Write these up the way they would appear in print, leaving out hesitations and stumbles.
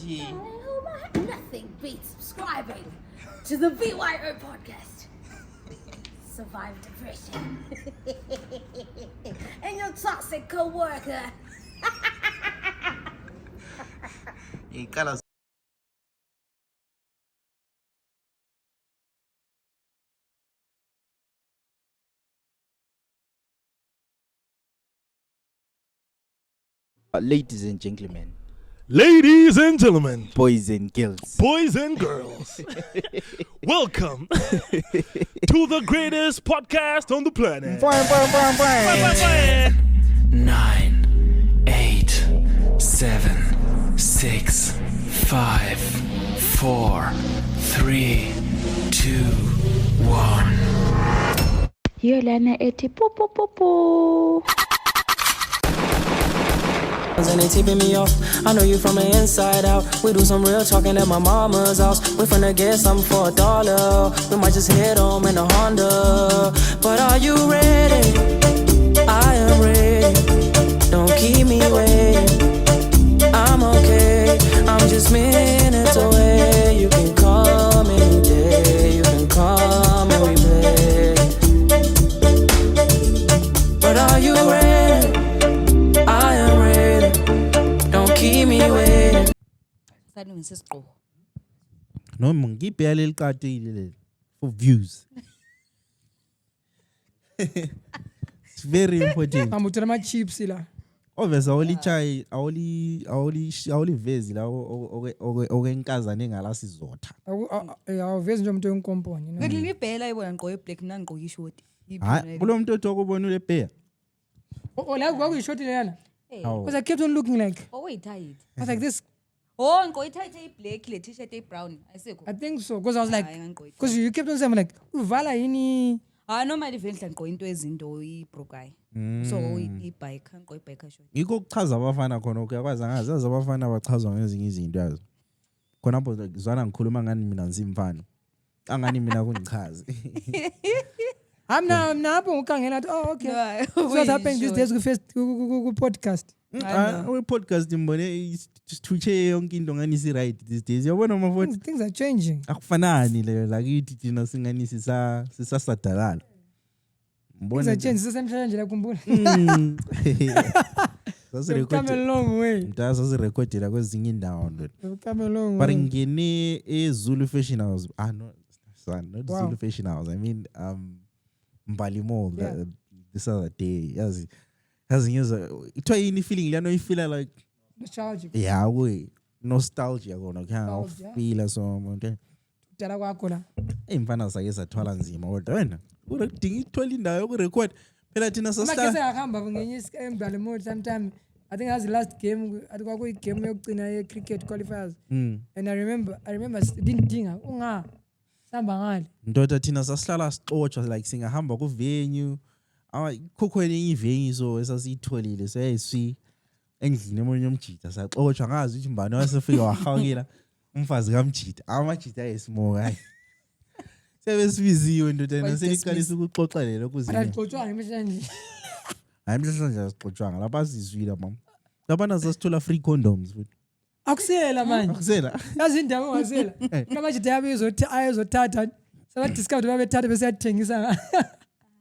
Nothing beats subscribing to the BYO podcast. Survive depression. And your toxic co-worker. Ladies and gentlemen, boys and girls, welcome to the greatest podcast on the planet. 9, 8, 7, 6, 5, 4, 3, 2, 1. Yolana ethi po. And they tipping me off. I know you from the inside out. We do some real talking at my mama's house. We finna get something for $1. We might just head home in a Honda. But are you ready? I am ready. Don't keep me waiting. I'm okay. I'm just minutes away. You can call me any day. You can call me replay. But are you ready? I am ready. Don't keep me waiting. no ngibheka leli qati leli for views. It's very important. Ngambutela ama chips la. Obviously awuli vezi la okwenkazana engala sizotha. Awuvezi nje umuntu wenkomponi. Ngilibhela ibona ngqoke black mina ngqoke ishoti. Hayi kulo muntu otokubona ule bear. La kwakuyishoti leyana. Awu. Because I kept on looking like, Oh wait, tight. I was like this. Oh, ngqoke tight black le t-shirt brown. Ayisekho. I think so. Because I was like, Hayi, ngangqoke. because you kept on saying like, uvala yini? Normally vele ngqoke into ezinto ibrokai. So i-bike, ngqoke i-bike short. Yiko ukuchaza abafana khona ukuyakwazi angazazi abafana abachazwa ngezinye izinto yazo. Khona lapho ngizwana ngikhuluma ngani mina ngisimfana. Angani mina kungichaze. I'm happy ukangena. Oh, okay. So what's happening these days ku podcast? Podcast imbone isithuche yonke into ngani si right these days. Yabona mafowethu Things are changing. akufanani le lakithi thina singani sisasadalala. Things are changing. Sisemhlanje nje la khumbula. Sasi Come a record. long way. Mntasa sirecordela kwezinye indawo ndo. Come a long But way. ngene eZulu Fashion House. No, son, not Wow. Zulu Fashion House. I mean Mbali Mall Yeah. this other day. Yazi ithiwa yini feeling lano ifeel like Nostalgic. yeah we nostalgia kona kya Nostalgia. feel so manje. Dala kwakho la. Imfana sake sathwala nzima kodwa wena udinga ithola indawo yokurecord phela thina Makese sasihla akahamba ngenye embali mode sometime. I think that's the last game. I think kwakuyi game yokugcina ye cricket qualifiers. And I remember didn't unga samba ngale. ndoda thina sasihlala sixotsha like singahamba ku venue khokho enye ivenue so esasitholile sayiswi endlini emonye umjita saxotsha ngazi ukuthi mbani wasefika wahawukela umfazi kamjita amajita ayesimoka hayi sebesibiziwe ndoda yena seliqalisa ukuxoxa lelo kuzini Ayixotswana emhlanje. hayi mhlawumbe asixoxwanga lapha sizwile mama labana sasithola free condoms futhi Akusela manje. akusela Yazi indawo ngasela. Kamajita yabe ayezothatha. Saba discount babethatha bese yathengisa.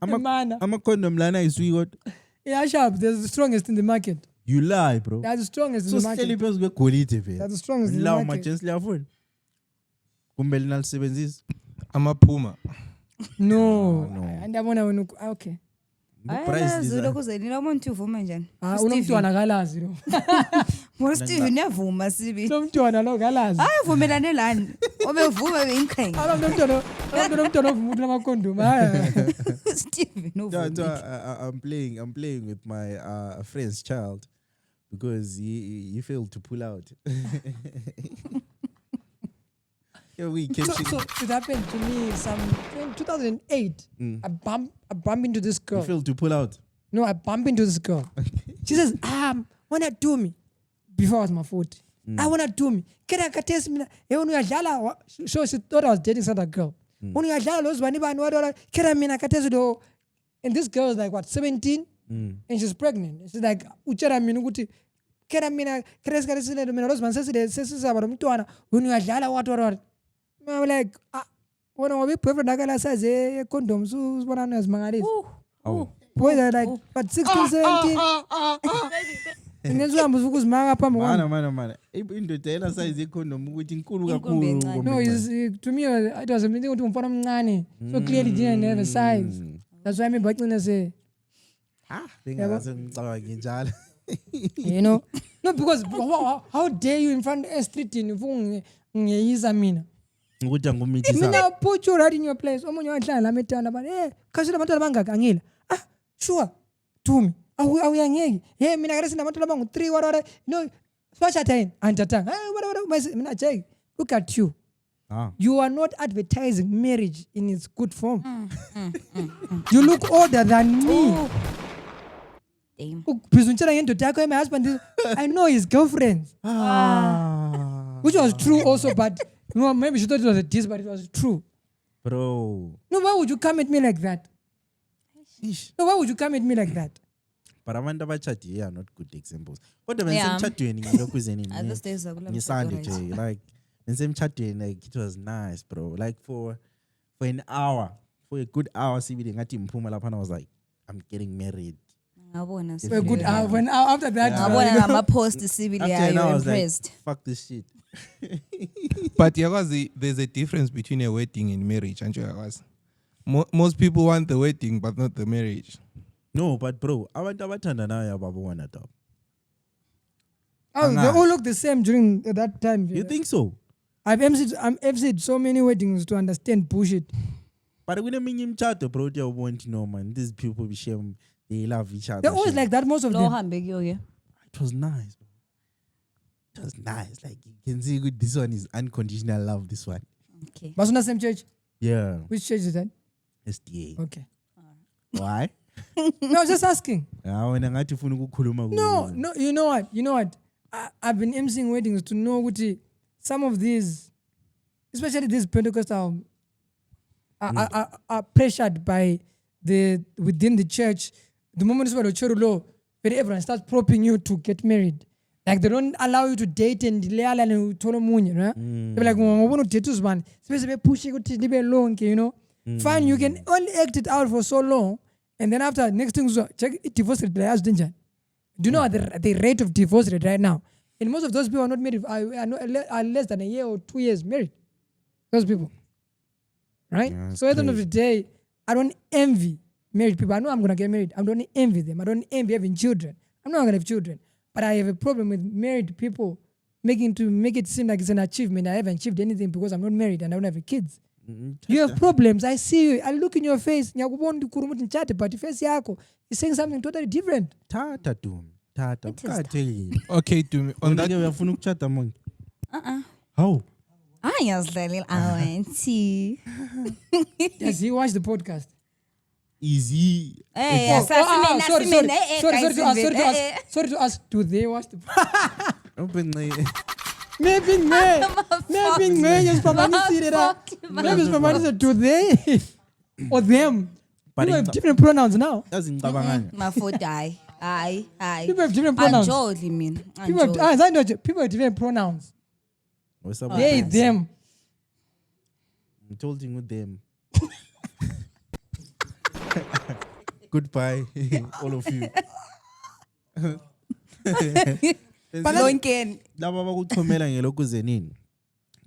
Amana. ama condom lana ayiswi kodwa Yeah, sharp. There's the strongest in the market. you lie bro That's the strongest in so the sihleli market. phezu kwegolide phela That's the strongest in the lawo market. majensi liyafuna kumbe linalisebenzisa Amaphuma. No. no. Andabona wena okay. price Zulu kuze nina umuntu uvuma njani? Unomntwana kalazi lo. Mo Steve niyavuma sibi. Unomntwana lo kalazi. Hayi vumelane lani. Obevuma beinqhenga. Unomntwana ovuma ukuthi lamakondom. Steve no Yeah, vuma. I'm playing with my friend's child because he failed to pull out. Yeah, we kept So it happened to me in 2008. I bump into this girl. he failed to pull out. No, I bump into this girl. She says, wanna do me? Before I was my 40. I wanna do me. Can I test me? So she thought I was dating some other girl. When you can I mean I can test you. And this girl is like what, 17? And she's pregnant. She's like, uchara minuguti kera mina kreskaresilelo mina lozimani sesizaba nomntwana wena uyadlala what I'm like wena ngoba i-boyfriend akala saze condoms usibona uyazimangalisa boys are like but 16 17 ngenzihambo ukuzimanga phambi kwami mana indoda yela size icondom ukuthi inkulu Inkumbi kakhulu encane. no to me it was something ukuthi umfana omncane so clearly didn't have a size that's why me bacina say bengase ngicabanga njalo you know no because how dare you in front of street ufuna ngiyisa mina ukuthi angumithisa mina put you right in your place omunye wahlala la metana abantu khashela abantwana bangaka angila sure Tumi awuyangeki mina ngare sinabantwana abangu 3 whatever no swashata yini antatanga whatever mina Jay look at you you are not advertising marriage in its good form you look older than me Damn. ukubhizuntshela ngendoda yakho my husband I know his girlfriends which was true also but no, maybe she thought it was a diss but it was true bro no why would you come at me like that no why would you come at me like that but abantu abachadiye are not good examples kodwa bengisemchadweni ngilokhu zenini At those days akula ngisande msado nje like bengisemchadweni like it was nice bro like for an hour for a good hour sibili ngathi imphuma lapha I was like I'm getting married ngabona for a good hour when after that ngabona ngama-post sibili after yayo an hour I was impressed like fuck this shit But yakwazi, there's a difference between a wedding and marriage, and yakwazi. Most people want the wedding, but not the marriage. no but bro abantu abathandanayo ababona top they all look the same during that time you think so I've emceed so many weddings to understand bullshit but kuneminye imchado bro uyabona ukuthi no man these people be shame they love each other they're always like that most of lo them hambe kuyo-ke it was nice bro. It was nice like you can see good this one is unconditional love this one okay but not same church yeah which church is that SDA okay why no just asking wena ngathi ufuna ukukhuluma no you know what I've been emceeing weddings to know ukuthi some of these especially these Pentecostal are pressured by within the church the moment you choro law everyone starts propping you to get married like they don't allow you to date and leala uthola munye right they're like ngobona udate uzibani sibe push ukuthi libe lonke you know fine you can only act it out for so long and then after next thing check divorce rate yazi njani do you know the rate of divorce rate right now and most of those people are not married are less than a year or 2 years married those people right Yeah, so at the end of the day I don't envy married people I know I'm going to get married I don't envy them I don't envy having children I'm not going to have children but I have a problem with married people make it seem like it's an achievement I haven't achieved anything because I'm not married and I don't have kids you have problems I see you I look in your face ngiyakubona ukhuluma nchate but face yakho is saying something totally different tata kuqakathekile Okay, to me, on that, uyafuna ukuchata monke how ngiyazidlalela awanti does he watch the podcast easy sorry to ask do they watch the openly maybe do they or them But people in- have different pronouns now yazi ngicabanganya mafoti hayi people have different pronouns anjoli mina people have different pronouns What's up they with them I'm told you with them goodbye all of you lonkeni laba abakuchomela ngelokhu zenini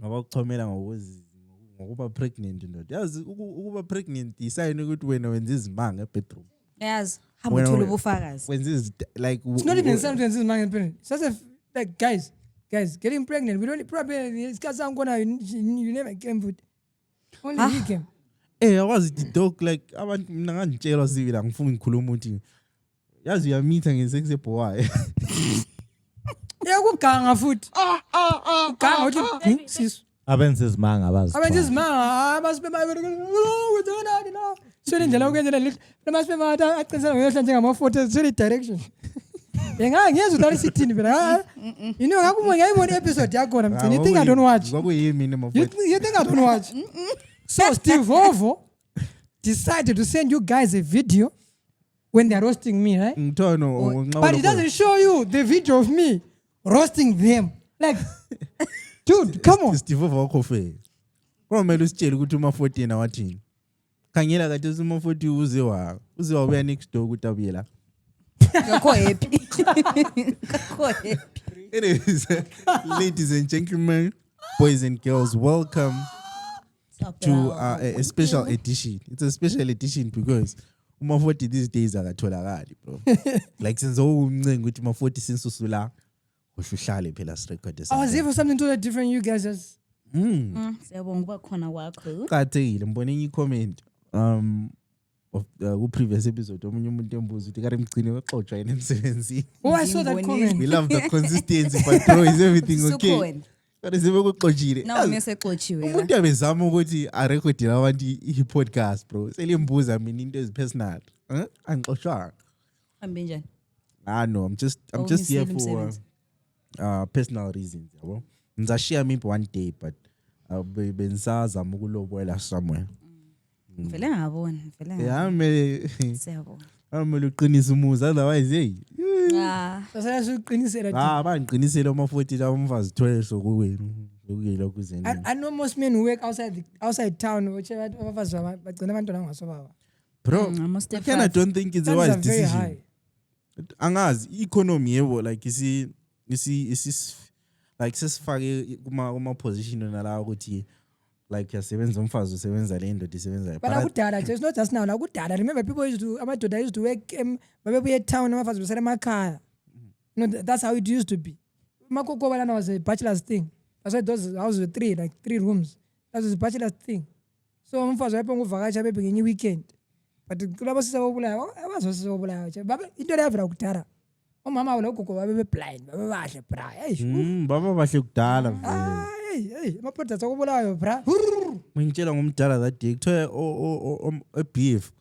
abakuchomela ngokuba pregnant ndoda yazi ukuba pregnant isayini ukuthi wena wenza izimanga ebedroom yazi hamba uthole ubufakazi wenza like it's not even something is man it's just like guys getting pregnant we don't probably it's because I'm gonna you never came with only he came awazi the dog like abantu mina ngangitshelwa sibili angifuni ngikhuluma ukuthi yazi uyamitha ngesex eboy yakuganga futhi uganga uthi sisu abenza izimanga abantu izimanga abasibema no sele indlela ukwenza le masibema aqinisela ngoyohla njengama-photo sele direction ngiyezwa ukuthi sithini phela you know ngayibona episode yakhona mgcina you think I don't watch kwakuyimi you think I don't watch so Steve Vovo decided to send you guys a video when they're roasting me right ngithono but he doesn't show you the video of me roasting them. Like, dude, come on. Steve wakho fe. Kwamele usitshele ukuthi uma-14 awathini. Khangela kade uma-40 uze wabuya next door ukuthi abuye la. Ngakho happy. Ngakho happy. Anyways, ladies and gentlemen, boys and girls, welcome to a special edition. It's a special edition because uma-40 these days akatholakali, bro. Like since umncenga ukuthi uma-40 since usula uhlale phela sirecord. I was here for something totally different. You guys just Siyabonga ukuba khona kwakho. Qhathekile mbone enye comment of ku previous episode omunye umuntu embuza ukuthi kare mgcine waxoxwa yena emsebenzini. Oh, I saw that comment. We love the consistency, but bro, is everything okay? Sukhona. Kade sebekuxoxile. Nawo mesexotshiwe. Umuntu abezama ukuthi arecordele abantu i-podcast bro. Selimbuza mina into ezipersonal. Angixoxwanga. Hambe njani? No, I'm just here for personal reasons, yabo. Ngizashiya maybe one day, but bensazama ukulobola somewhere. Vele ngabona, vele. Yeah, me. Siyabonga. Amele uqinisa umuzi otherwise hey. Sasala siqinisela. Bangiqinisele uma-40 la umfazi 12 sokuwena. Lokuyela kuzeni. I know most men who work outside town which abafazi bagcina abantwana abangasobaba. Bro, I don't think it's a wise decision. Angazi economy yebo like isi like sesifake kuma position nala ukuthi like yasebenza umfazi usebenza le ndoda isebenza. But akudala it's not just now. Akudala remember people amadoda used to work babebuye town amafazi besele emakhaya. You know that's how it used to be. Makoko bana was a bachelor's thing. That's why those houses were 3 rooms. That was a bachelor's thing. So umfazi wayephanga uvakatsha bebe ngenye weekend. But kulabo sisabobulayo abazosibobulayo nje baba into leyavela kudala. Umama walo gogo babe blind babe bahle bra. Baba bahle kudala vele. Hey, amaphoda sakubulayo bra. Ngitshela ngomdala that day kuthiwa beef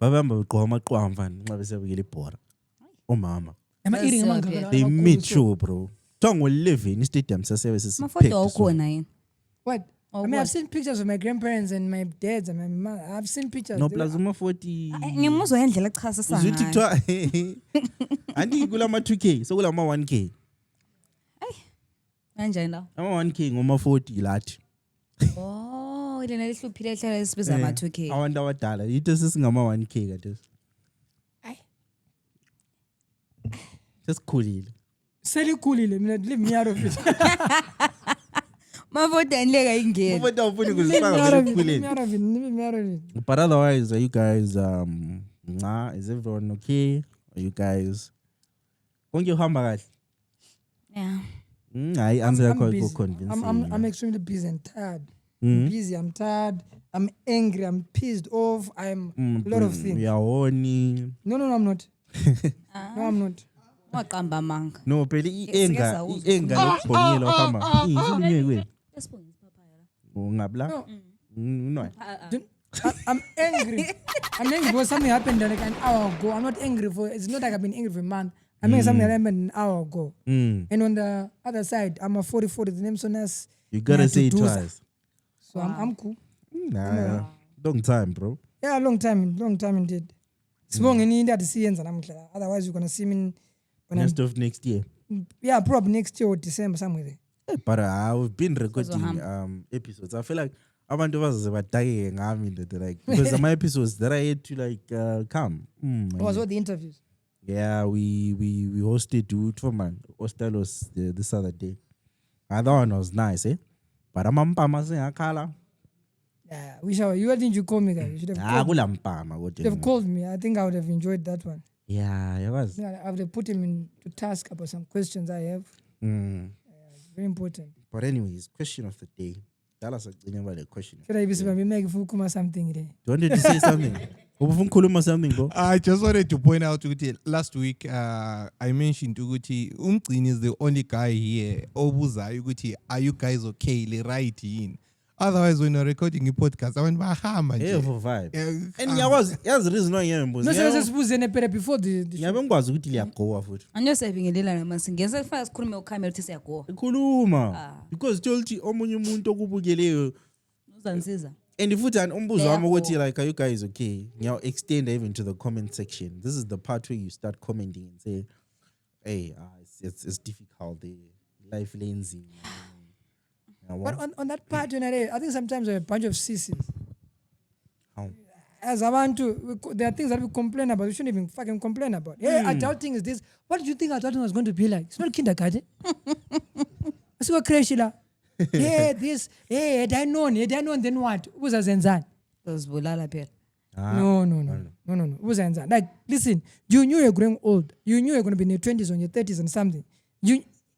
babamba beqhwa amaqwamva nxa besebekele ibhora. Omama. Ama-eating amangaka. They made sure bro. Tongo 11 stadium sasebenza Mafoto awukhona yini? What? I mean, I've seen pictures of my grandparents and my dads and my mom. I've seen pictures. No plus uma-40. Ngimuzwa ngendlela echasisa ngayo. Uzithi kuthiwa andi kula ma-2K so kula ma-1K. Kanjani la? Ama-1K ngoma-40 lathi. Oh, lena lihluphile ehlala esibiza ama-2K. Abantu abadala yitho sesingama-1K kade. Sesikhulile. Selikhulile mina leave me out of it. Mafoto anileka ingene. Mafoto awufuni kuzifaka selikhulile. Leave me out of it. But otherwise, are you guys is everyone okay? Are you guys konke uhamba kahle? Yeah. Hayi answer yakho I'm busy. convincing. I'm extremely busy and tired. I'm busy, I'm tired, I'm angry, I'm pissed off, I'm a lot of things. We are horny. No, I'm not. No, I'm not. Waqamba manga. No, phela ienga lokubhonyela uhamba. Ngizulunywe kwena. Ungabla? No. I'm angry. I'm angry because something happened like an hour ago. I'm not angry for it's not like I've been angry for a month. I mean something that happened an hour ago. And on the other side, I'm a 44. The name's so nice. You gotta say it twice. So I'm cool. Nah, long time, bro. Yeah, long time indeed. Sibonge ni into adisiyenza namhla. Otherwise you're gonna see me Next of next year. Yeah, probably next year or December somewhere there. But I've been recording episodes. I feel like abantu bazaze badake ngami like because my episodes that I had to like come. Was all the interviews? Yeah, we hosted Utfoman Ostelos this other day. That one was nice, eh? But amampama sengakhala. Yeah, why didn't you call me guys? You should have called me. They've called me. I think I would have enjoyed that one. Yeah, it was. I would have put him into task about some questions I have. Very important. But anyways, question of the day. Tell us about the question. Should I be something today? You wanted to say something? Something, bro. I just wanted to point out ukuthi last week I mentioned ukuthi Umgcini is the only guy here obuzayo ukuthi are you guys okay le right in. Otherwise when you're recording a podcast I went bahamba nje. Yeah, for vibe. And yazi reason why ngiyembuza. No sesibuze nepere before the ngiyabe ngikwazi ukuthi liyagowa futhi. Aniyosebingelela namasi ngeze kufanele sikhulume uCamera uthi siyagowa. Khuluma. Because told omunye umuntu okubukeleyo uzansiza. And futhi umbuzo wami ukuthi like are you guys okay? Now extend even to the comment section. This is the part where you start commenting and say hey, it's difficult. The life lanes in. But on that part, I think sometimes we're a bunch of sissies. How? As I want to, there are things that we complain about. We shouldn't even fucking complain about. Hey, adulting is this. What did you think adulting was going to be like? It's not kindergarten. It's what crazy la. Hey, this. Hey, had I known, then what? Who's a zenzan? Uzibulala phela. No. Who's a zenzan? Like, listen, you knew you're growing old. You knew you're going to be in your 20s or in your 30s and something.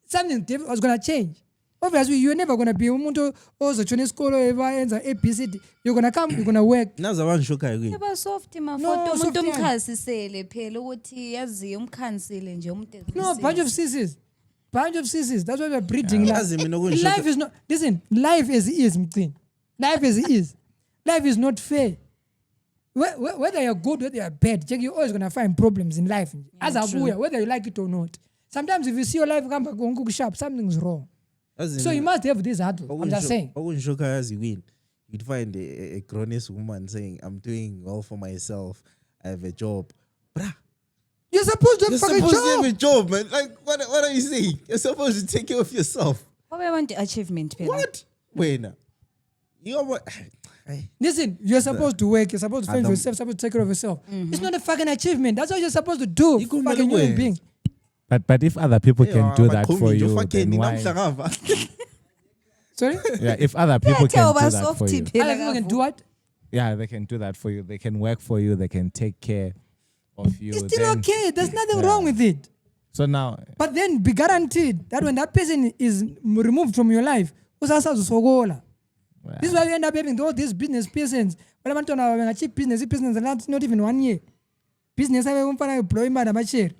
Something was going to change. Obviously, you're never going to be umuntu ozotshona isikolo ebayenza ABCD. You're going to come, you're going to work. Naza bangishoka yini? Eba soft No, mafoto soft umuntu yani. umkhasisele phela ukuthi yazi umkhansile nje umuntu. No, bunch of sissies. That's why we're breeding. Yazi mina ukungishoka. Life is not, listen, life as it is, Mthini. Life as it is. Life is not fair. Whether you're good, whether you're bad, you're always going to find problems in life. As a boy, whether you like it or not. Sometimes if you see your life come back on sharp, something's wrong. So you must have this hard work. I'm just saying. Okungishoka yazi win. You'd find a grown-ass woman saying, I'm doing well for myself. I have a job. Bruh. You're supposed to have You're a fucking supposed to job. have a job, man. Like, what are you saying? You're supposed to take care of yourself. What want the achievement phela? What? Wait, now. You know what? Listen, you're supposed to work. You're supposed to fend for yourself. Supposed to take care of yourself. It's not a fucking achievement. That's what you're supposed to do. You could Fucking make human it. being. But if other people can do that for you, then why? Sorry? Yeah, if other people can do that for softy you. phela. Other people can do what? Yeah, they can do that for you. They can work for you. They can take care of you. It's still Then- okay. There's nothing wrong with it. So now, But then be guaranteed that when that person is removed from your life, usasa usogola. This is why we end up having all these business persons. When I'm talking about achieve business, and that's not even 1 year. Business, I won't find employment.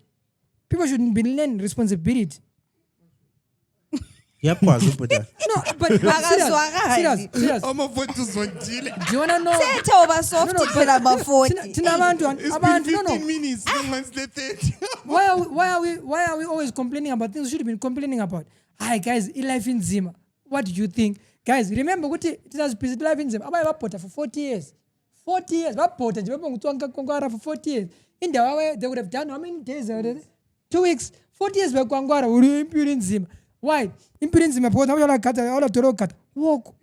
People should be learning responsibility. Yep, No, but serious. I'm a photo zonjile. Do you wanna know? Sethe oba soft phela mafoti. Thina abantu, It's abantu, been no, 15 no. minutes. No one's the 30. Why are we always complaining about things we should have been complaining about? Hi guys, life in Zima. What do you think? Guys, remember what it has been life in Zima. Abaya bapota for 40 years. 40 years. Bapota nje bengutwanga kongwara for 40 years. In the way they would have done how many days already? 2 weeks. 40 years by Kwangwara would impure in Zima. Why? Impure in Zima because all the kata. Walk.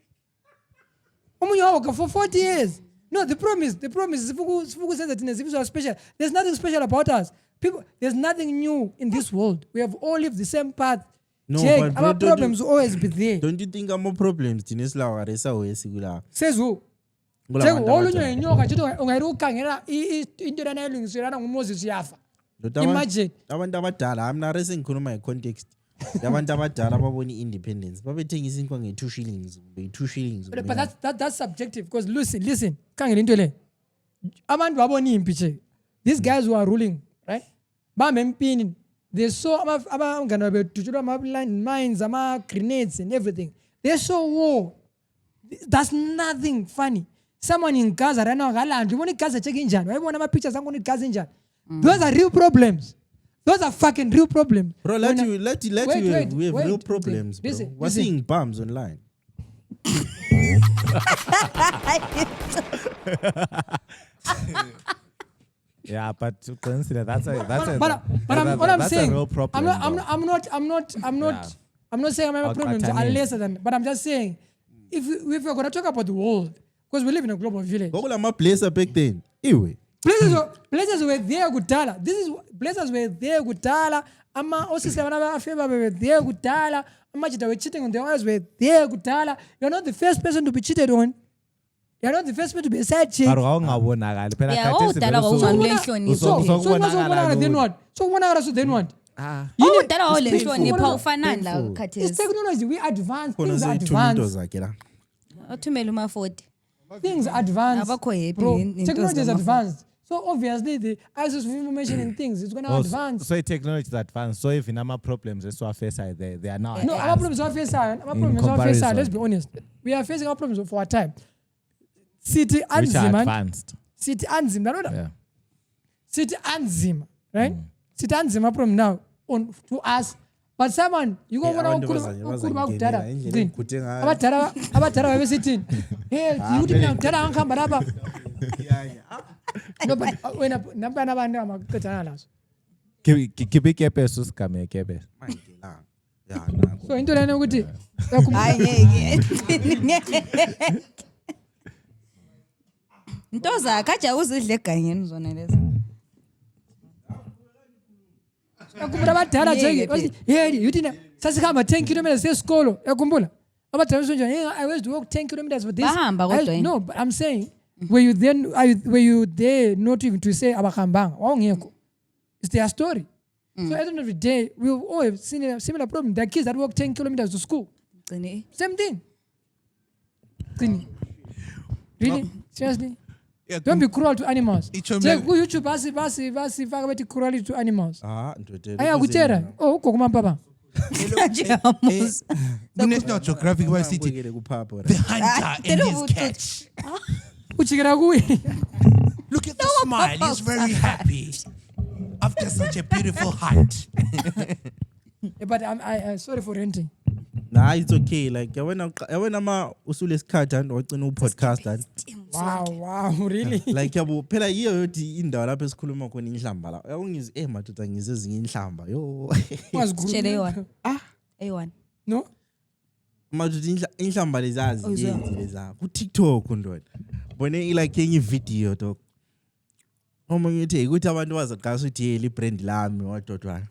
For 40 years. No, the problem is Sifuku says that in a special. There's nothing special about us. People, there's nothing new in this world. We have all lived the same path. No, Check, but bro, our don't problems will always be there. Don't you think I'm more problems? Tinesla waresa wesigula. Says who? Check, all you know, ungayirukhangela into lana elungiselana nguMoses yafa. Imagine. Abantu abadala, I'm not racing khuluma context. Abantu abadala baboni independence. Babethengisa inkwa nge2 shillings, be2 shillings. But that's subjective because listen, khangela into le. Abantu baboni impi che. These guys who are ruling, right? Bamempini. They saw abangana betutshulwa mines, grenades and everything. They saw war. That's nothing funny. Someone in Gaza right now, you want Gaza check injan. Everyone have pictures I'm going to Gaza injan. Those are real problems. Those are fucking real problems. Bro, we have real problems, bro. Listen. We're seeing bombs online. yeah, but to consider that's a What I'm saying, a real problem. I'm not saying my problems are lesser than, but I'm just saying, if we're going to talk about the world, because we live in a global village. Gokulama place back then. Anyway. Places were there kudala. Places were there kudala. Ama osisi abafeba were there kudala. Amajita were cheating on their wives were there kudala. You're not the first person to be cheated on. You're not the first person to be a side chick. Yeah, udala So then what? udala olenhlonipha ufanani la It's khathesi. technology. We advance. Things are advanced. Othumela umafoti. Things advanced. Abakho happy Bro, into technology is zamafoni. advanced. So obviously the access to information and things it's going to advance. So technology is advanced. So even our problems, that's what face they are now. No, our advanced. problems are face side. Our In problems are face side. comparison. Let's be honest. We are facing our problems for our time. City Which are Anzima. advanced. City Anzima. Yeah. City Anzima. Right? City Anzima problem now on to us. But someone you go abantu ukhuluma kudala. indlela engikuthe ngayo. Abadala babesithini. Hey, ukuthi mina kudala ngihamba lapha. No, but when nampana abantu amaqedana lazo. Khipha ikepesi usigame ikepesi. Mayingelanga. Ya nakho. So into lena ukuthi hayi ngeke into zakhe aja uzidle egangeni zona lezi yakhumbula abadala Ngeke nje phela. yedi yuthi sasikhamba 10 kilometers esikolo yakhumbula abadala sonje I was to walk 10 kilometers for this Bahamba kodwa yini? no but I'm saying were you there not even to say abahambanga wawungekho it's their story so at the end of the day we all have seen a similar problem there are kids that walk 10 kilometers to school gcine same thing Qini. Really? Seriously? Yeah, Don't be cruel to animals. Itsho Je mina- ku YouTube basifaka bethi cruelty to animals. Ah, ndoda. Ayakutshela. Oh, ugogo mampapa. njengamuzi National Geographic basithi Uyekele kuphapha. the hunter and his catch. Ujikela kuwe. Look at the smile. He's very happy after such a beautiful hunt. But I sorry for renting. Nah, it's okay. Like yabona ma usule isikhathi and wagcina upodcast and Wow, really? like yabo phela yiyo yodi indawo lapho esikhuluma khona inhlamba la. Yakungize madoda ngize ezinye inhlamba. Yo. tshele yona eyi-one No? Madoda inhlamba lezazi Oh, izwa. yenzi leza. Ku TikTok ndoda. Bone like enye video dog. Uma ngithi ukuthi abantu bazaqala ukuthi hey li brand lami wadodwana.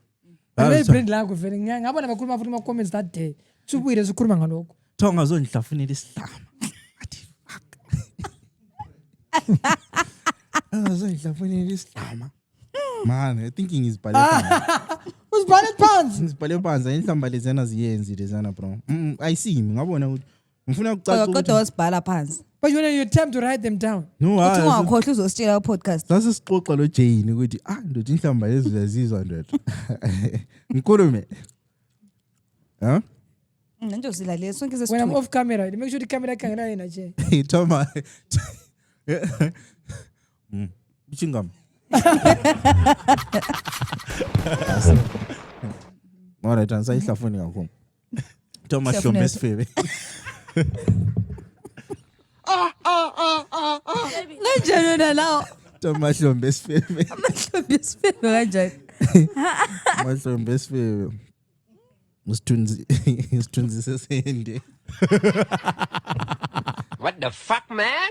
Abe brand lakho vele ngabona bakhuluma futhi ma comments that day. Subuyile sikhuluma ngalokho. Thonga zonhlafunela isihlama. Athi fuck. Zonhlafunela isihlama. Man, I think ngizibhale phansi. Usibhale phansi. Ngizibhale phansi inhlamba lezana ziyenzi lezana bro. Ayisimi ngabona ukuthi ngifuna ukucaca kodwa ukuthi wasibhala phansi But you know you attempt to write them down. no uthi hayi. ungakhohlwa uzositshela ku-podcast Sase sixoxa lo Jane ukuthi ndoda inhlamba lezi uyazizwa ndoda. Ngikhulume. Huh? nento silalele sonke When I'm off camera, make sure the camera ikhangela yena nje. Hey Toma. Chingam. Mara tansa ihlafuni kakhulu. Toma Hlafuna Hlombe Sifebe. kanjani wena lawo Toma Hlombe Sifebe. amahlombe sifebe kanjani Mahlombe Sifebe. Isithunzi sesende. What the fuck, man?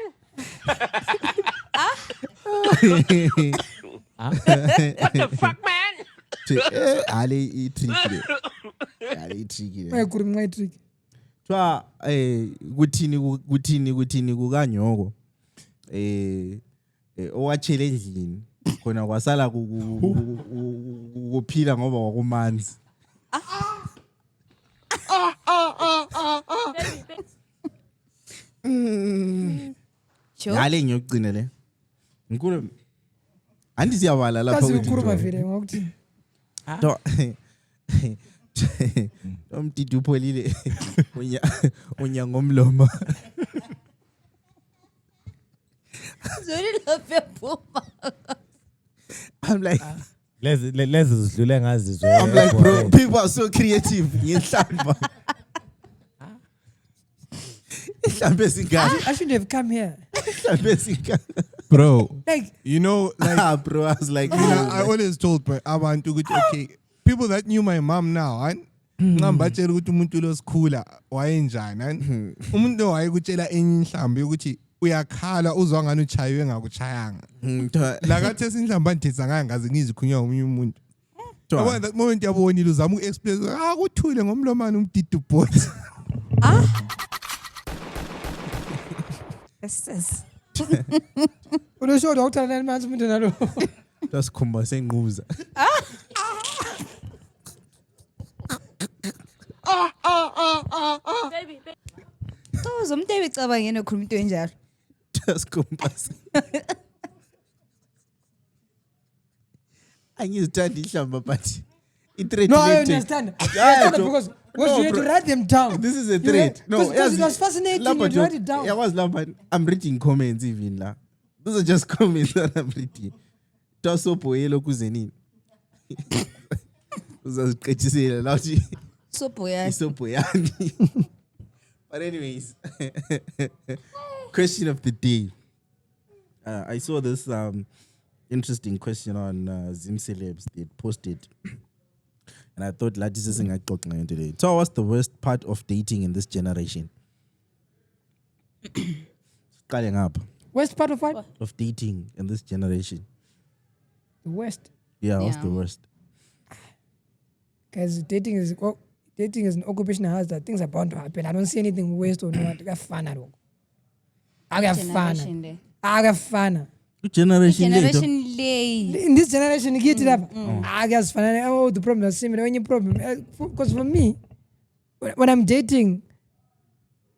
What the fuck, man? Ale itricky. Ale itricky. Bayikhuluma ngetrick. Twa kuthini kukanyoko. Owatshela endlini. Khona kwasala kuphila ngoba kwakumanzi. Yale ngiyokugcina le. Nkulu andi siyabala lapha Kazi kwethu. ukhuluma vele ngokuthi To Umtiti upholile unya ngomlomo. zoni lapha ephuma I'm like Lezi zidlule ngazizwe. I'm like bro, people are so creative. Ngihlamba. Ihlamba esingaka. I shouldn't have come here. Ihlamba esingaka. Bro, Like you know, like Bro, I was like, I always told my abantu ukuthi okay, people that knew my mom now, and ngambatshela ukuthi umuntu lo sikhula wayenjani, and umuntu wayekutshela enye inhlambi ukuthi uyakhala uzwa ngani uchayiwe ngakuchayanga. La kathi inhlamba ndithetha ngayo ngaze ngizikhunywa umunye umuntu. Yabona that moment yabonile uzama uku-explain kuthule ngomlomane umdidi bot. Yes. ulosho doctor nani manje umuntu nalo. Tasikhomba senquza. uzomuntu ebecabangeni okhuluma into enjalo Tasikhomba. Angizithanda ihlamba but it No, I understand. I understand because you had to write them down. This is a You threat. had- because it was fascinating. You had to write it I down. was laughing. I'm reading comments even la. Those are just comments that I'm reading. Tasopoyelo kuzenini. Uzaziqechisela la uthi sobhoyani isopoyani. But anyways, question of the day. I saw this interesting question on Zim Celebs. They posted, and I thought that this is a today. So, what's the worst part of dating in this generation? Scaling up Worst part of what? of dating in this generation. The worst. Yeah, what's Yeah. the worst? Guys, dating is an occupational hazard. Things are bound to happen. I don't see anything worst or not. Akafana. Generation le. Akafana. Generation later. Generation lay. In this generation, you get it up. Akafana. Oh, the problem is similar. Any problem? Because for me, when I'm dating,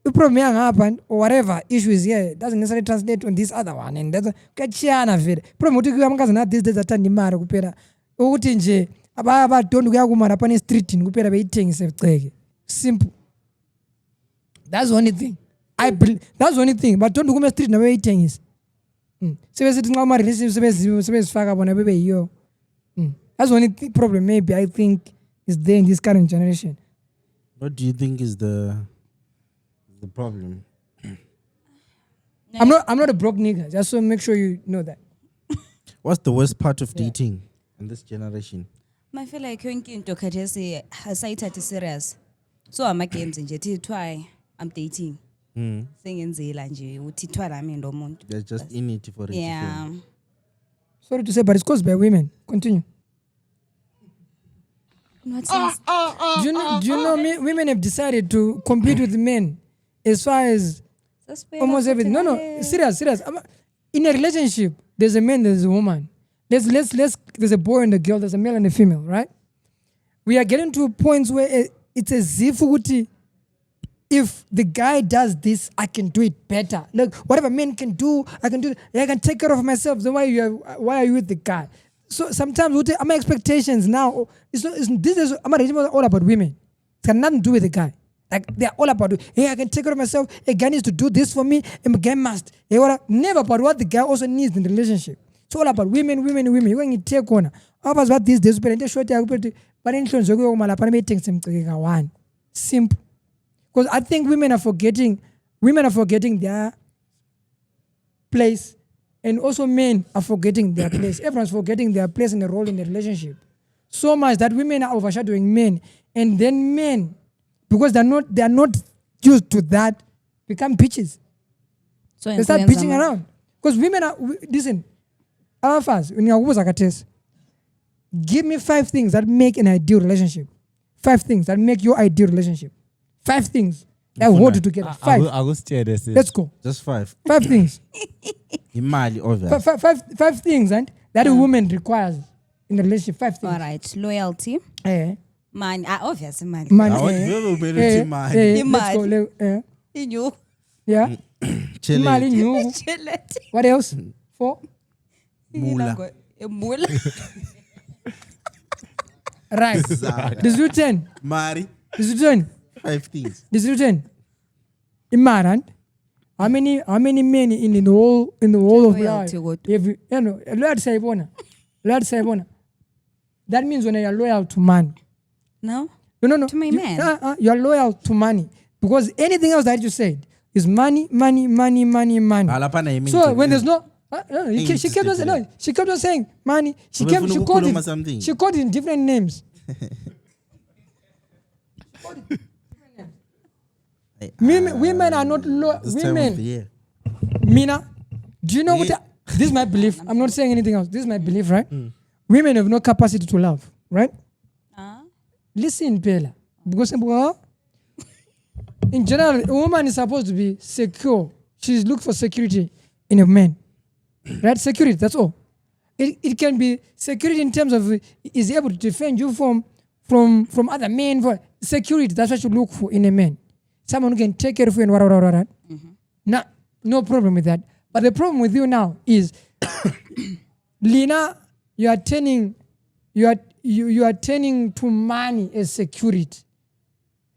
the problem yang happen or whatever issue is here doesn't necessarily translate on this other one, and that's kachiyana vele. Problem uthi kuya na these days athanda imali kupera. Ukuthi nje abadondi kuya kumara pane street kupera beyithengise beceke. Simple. That's the only thing. That's the only thing. But don't come street na beyithengise. Sebesithi nxa uma relationship sebezifaka bona bebe yiyo. That's the only problem maybe I think is there in this current generation. What do you think is the problem? I'm not a broke nigga. Just so make sure you know that. What's the worst part of dating in this generation? I feel like yonke into khathesi asayithathi serious. So ama games nje thi try I'm dating. Sengenzela nje uthi try nami ndomuntu. They're just in it for it. Yeah. Sorry to say, but it's caused by women. Continue. In what sense? Do you know women have decided to compete with men as far as almost everything. No, serious. In a relationship, there's a man, there's a woman. There's a boy and a girl, there's a male and a female, right? We are getting to points where it's as if the guy does this, I can do it better. Look, whatever men can do, I can do. I can take care of myself. So why are you with the guy? So sometimes my expectations now this is all about women. It's got nothing to do with the guy. Like they're all about, hey, I can take care of myself. A guy needs to do this for me. A guy must. Never about what the guy also needs in the relationship. It's all about women. You're going to take on. Others what these days, but simple. Because I think women are forgetting their place, and also men are forgetting their place. Everyone's forgetting their place and their role in the relationship. So much that women are overshadowing men, and then men, because they are not used to that, become bitches. So they start bitching around. Because women are listen. Our fans, when you give me 5 things that make an ideal relationship. 5 things that make your ideal relationship. 5 things that hold you together. 5. Let's go. Just 5. 5 things. Imali, obvious. 5 things and that a woman requires in a relationship. 5 things. All right. Loyalty. Money. Obviously money. Money. Let's go. Inyo. Yeah. Money. What else? 4. Mula. Mula. Right. This is 10. Mari. This is 10. 5 things. This is 10. Imaran. How many men in the whole of life? Lord Saibona. That means when you are loyal to man. No. No. To my man. You are loyal to money. Because anything else that you said is money. So when there's no she kept on saying money. She called it in different names. Women are not women. Mina, do you know what? This is my belief. I'm not saying anything else. This is my belief, right? Women have no capacity to love, right? Listen, Pela. Because in general, a woman is supposed to be secure. She's looking for security in a man, right? Security. That's all. It can be security in terms of is able to defend you from other men. For security, that's what you look for in a man. Someone who can take care of you and whatever. No problem with that. But the problem with you now is, Lina, you are turning to money as security.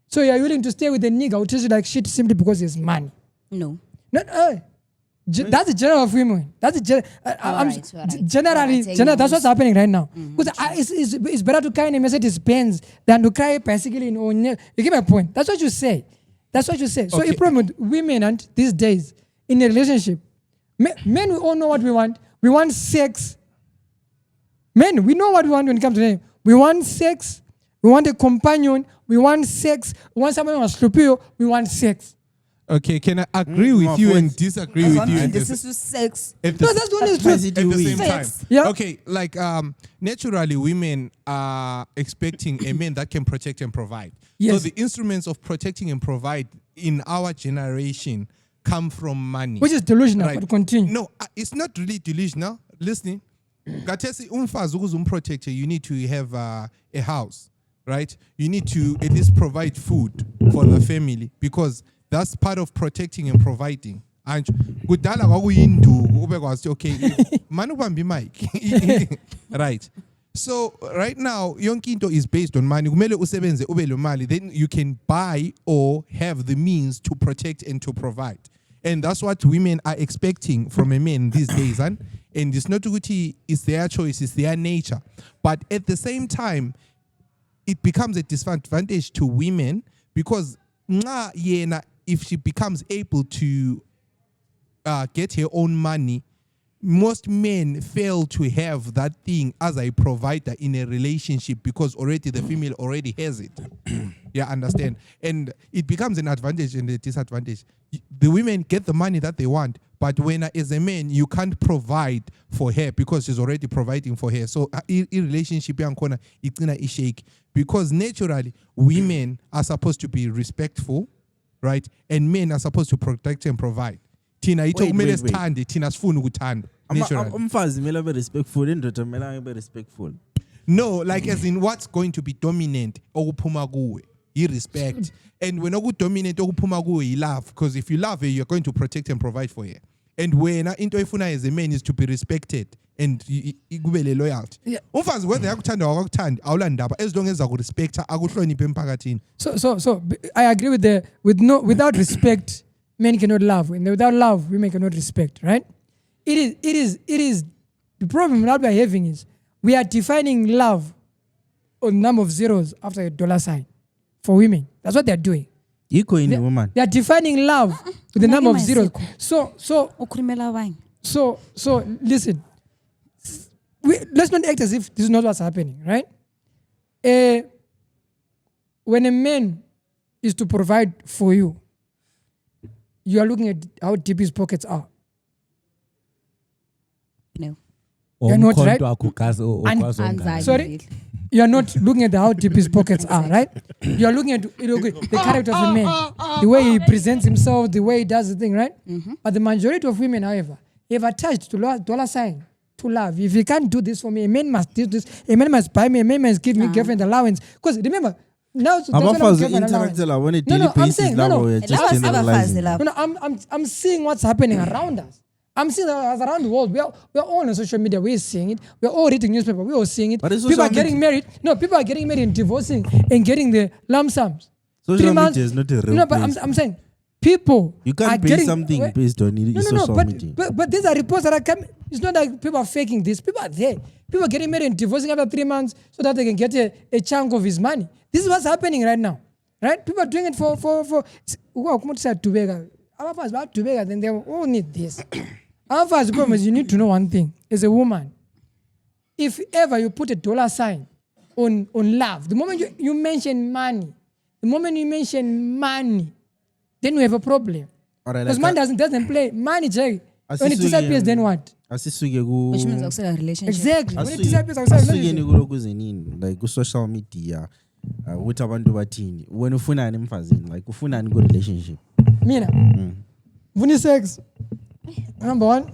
So you are willing to stay with a nigga who treats you like shit simply because he has money. No. That's the general of women. That's the generally. That's what's happening right now. Because it's better to cry in a Mercedes-Benz than to cry basically in own. You get my point. That's what you say. So the problem with women and these days in a relationship, men we all know what we want. We want sex Men, we know what we want when it comes to them. We want sex. We want a companion. We want sex. We want someone who wants to we want sex. Okay, can I agree with you and disagree with you? This is sex. At No, the, that's the one is true. at the same time. Sex. Yeah. Okay, like naturally women are expecting a man that can protect and provide. Yes. So the instruments of protecting and provide in our generation come from money. Which is delusional, Right. but continue. No, it's not really delusional. Listening. Gathesi umfazi ukuze umprotector, you need to have a house, right? You need to at least provide food for the family because that's part of protecting and providing. And kudala kwakuyinduku ube kwazi okay, manu bambi mic. Right. So right now yonke into is based on money. Kumele usebenze ube lo mali, then you can buy or have the means to protect and to provide. And that's what women are expecting from a man these days. And it's not ukuthi it's their choice, it's their nature. But at the same time, it becomes a disadvantage to women because if she becomes able to get her own money, most men fail to have that thing as a provider in a relationship because already the female already has it. Yeah, understand? And it becomes an advantage and a disadvantage. The women get the money that they want, but when as a man, you can't provide for her because she's already providing for her. So in relationship, it's gonna shake because naturally women are supposed to be respectful, right? And men are supposed to protect and provide. Tina ito kumele sithande, Tina sifuna ukuthanda. Naturally. Umfazi kumele abe respectful, indoda kumele abe respectful. No, like as in what's going to be dominant okuphuma kuwe, respect. And when oku dominant okuphuma kuwe love, because if you love her, you're going to protect and provide for her. And when into efuna as a man is to be respected and kube le loyalty. Umfazi whether yakuthanda or akakuthandi awulandaba as long as akurespecta akuhloniphe emphakathini. So I agree without respect, men cannot love. And without love, women cannot respect, right? It is the problem that we are having is we are defining love on number of zeros after a dollar sign for women. That's what they're doing. Equal in the woman. They are defining love with the number of zeros. So listen. Let's not act as if this is not what's happening, right? When a man is to provide for you, you are looking at how deep his pockets are. No. You're not right. Sorry? You are not looking at how deep his pockets are, right? You are looking at the character of a man, the way he presents himself, the way he does the thing, right? Mm-hmm. But the majority of women, however, have attached to dollar sign to love. If you can't do this for me, a man must do this. A man must buy me. A man must give me girlfriend allowance. Because remember, now I'm seeing what's happening around us. I'm seeing that around the world. We're all on social media. We're seeing it. We're all reading newspaper. We're all seeing it. People are getting married. No, people are getting married and divorcing and getting the lump sums. Social media is not a real place. I'm saying people you can't base something based on social media. But these are reports that are coming. It's not like people are faking this. People are there. People are getting married and divorcing after 3 months so that they can get a chunk of his money. This is what's happening right now. Right? People are doing it for then they all need this. Our first problem is you need to know one thing. As a woman, if ever you put a dollar sign on love, the moment you mention money, then we have a problem. Because money doesn't play. Money, Jay. When it disappears, then what? Which means outside a relationship. Exactly. When it disappears, outside a relationship. Like social media, what abantu bathini? When ufuna emfazini, like ufuna go relationship. Mina. Vuni sex. Number one,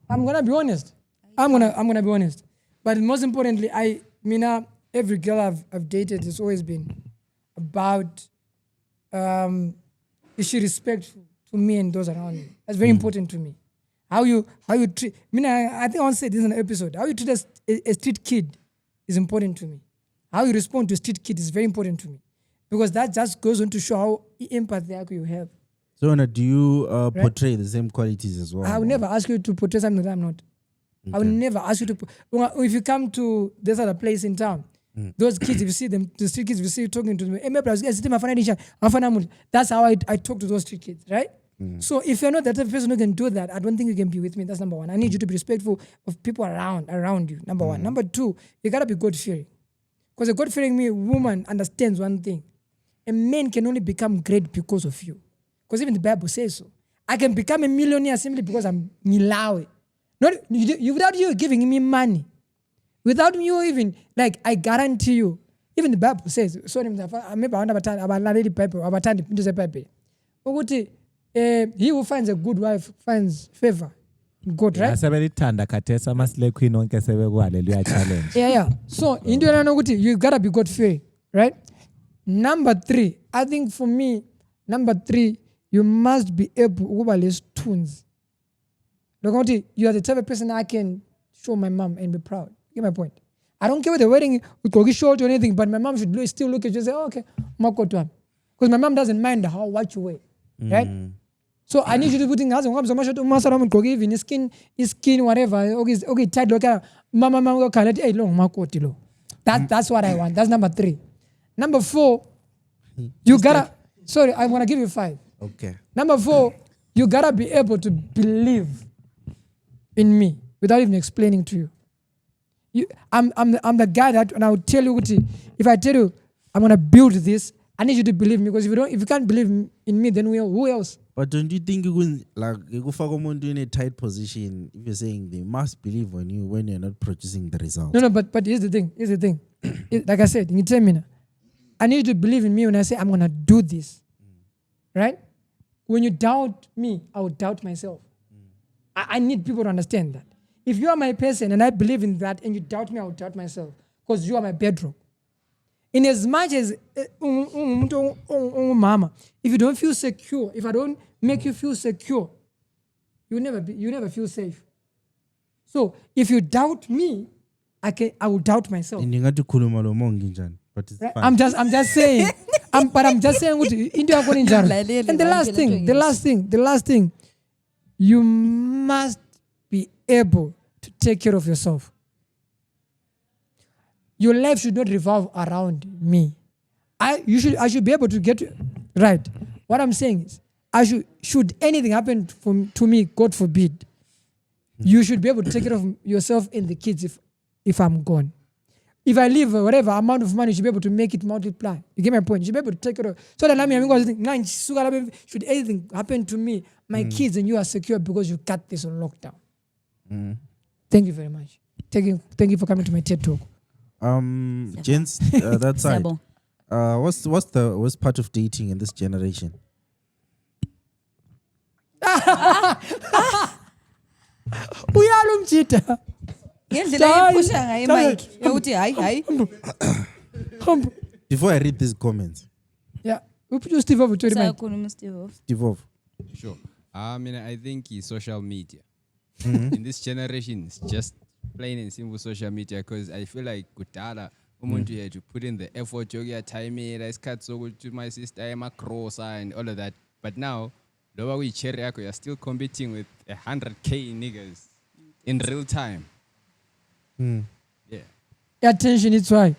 I'm gonna be honest. I'm gonna be honest. But most importantly, every girl I've dated has always been about is she respectful to me and those around me. That's very important to me. How you treat. I think I want to say this in an episode. How you treat a street kid is important to me. How you respond to a street kid is very important to me, because that just goes on to show how empathy you have. So, do you portray the same qualities as well? I will never ask you to portray something that I'm not. Okay. I will never ask you to. If you come to this other place in town, those kids, if you see them, the street kids, if you see you talking to them, that's how I talk to those street kids, right? So if you're not that type of person who can do that, I don't think you can be with me. That's number one. I need you to be respectful of people around you. Number one. Number two, you gotta be God-fearing. Because a God-fearing woman understands one thing. A man can only become great because of you. Because even the Bible says so. I can become a millionaire simply because I'm nilawe. Not without you giving me money. Without you even, like, I guarantee you, even the Bible says, sorry, maybe I the Bible. He who finds a good wife finds favor. God, right? Sebelithanda khathesi ama-slay queen onke sebekuhaleluya challenge. Yeah. So, into you gotta be God-fearing, right? Number three, I think for me, you must be able to less tunes. Look, you are the type of person I can show my mom and be proud. Get my point? I don't care whether the wedding with short or anything, but my mom should still look at you and say, oh, okay, because my mom doesn't mind what you wear, right? So I need you to put in even skin, whatever. Okay, tight look at mama hey long makoti. That's what I want. That's number three. Number four, you gotta I'm gonna give you 5. Okay. Number 4, you gotta be able to believe in me without even explaining to you. I'm the guy that, and I will tell you, if I tell you I'm gonna build this, I need you to believe me, because if you can't believe in me, then who else? But don't you think you can, like, you go in a tight position if you're saying they must believe on you when you're not producing the result? No, but here's the thing. Like I said, in 10 minutes, I need you to believe in me when I say I'm gonna do this, right? When you doubt me, I will doubt myself. I need people to understand that. If you are my person and I believe in that, and you doubt me, I will doubt myself, because you are my bedrock. In as much as mama, if you don't feel secure, if I don't make you feel secure, you never feel safe. So if you doubt me, I will doubt myself. But it's Right? fine. I'm just saying. I'm just saying. And the last thing, you must be able to take care of yourself. Your life should not revolve around me. I should be able to get right. What I'm saying is, should anything happen to me, God forbid, you should be able to take care of yourself and the kids if I'm gone. If I leave whatever amount of money, you should be able to make it multiply. You get my point? You should be able to take care of. So that should anything happen to me, my kids and you are secure because you cut this on lockdown. Thank you very much. Thank you for coming to my TED Talk. Gents, that side. Sabo. What's the worst part of dating in this generation? Uyalumjita. Ngendlela ephusha ngayo Mike. Ukuthi hayi. Before I read these comments, Yeah. We put you Steve over to the mic. Sakhuluma Steve. Steve off. Sure. I think it's social media. In this generation, it's just plain and simple social media, because I feel like kudala umuntu had to put in the effort yokuya time isikhathi sokuthi my sister ema-cross and all of that. But now, loba kuyi-cherry yakho, you're still competing with 100K niggas in real time. Yeah. Attention, it's why.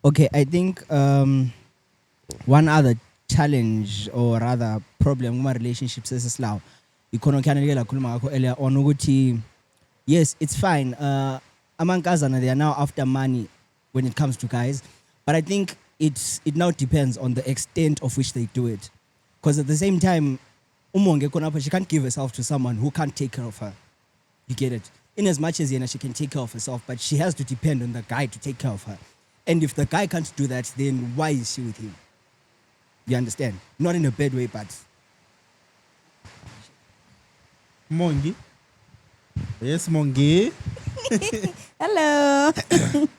Okay, I think one other challenge or rather problem in my relationships is now. Earlier on, ukuthi, yes, it's fine. Amankazana, they are now after money when it comes to guys, but I think it now depends on the extent of which they do it. Because at the same time, she can't give herself to someone who can't take care of her. You get it? In as much as she can take care of herself, but she has to depend on the guy to take care of her. And if the guy can't do that, then why is she with him? You understand? Not in a bad way, but... Mongi. Yes, Mongi. Hello.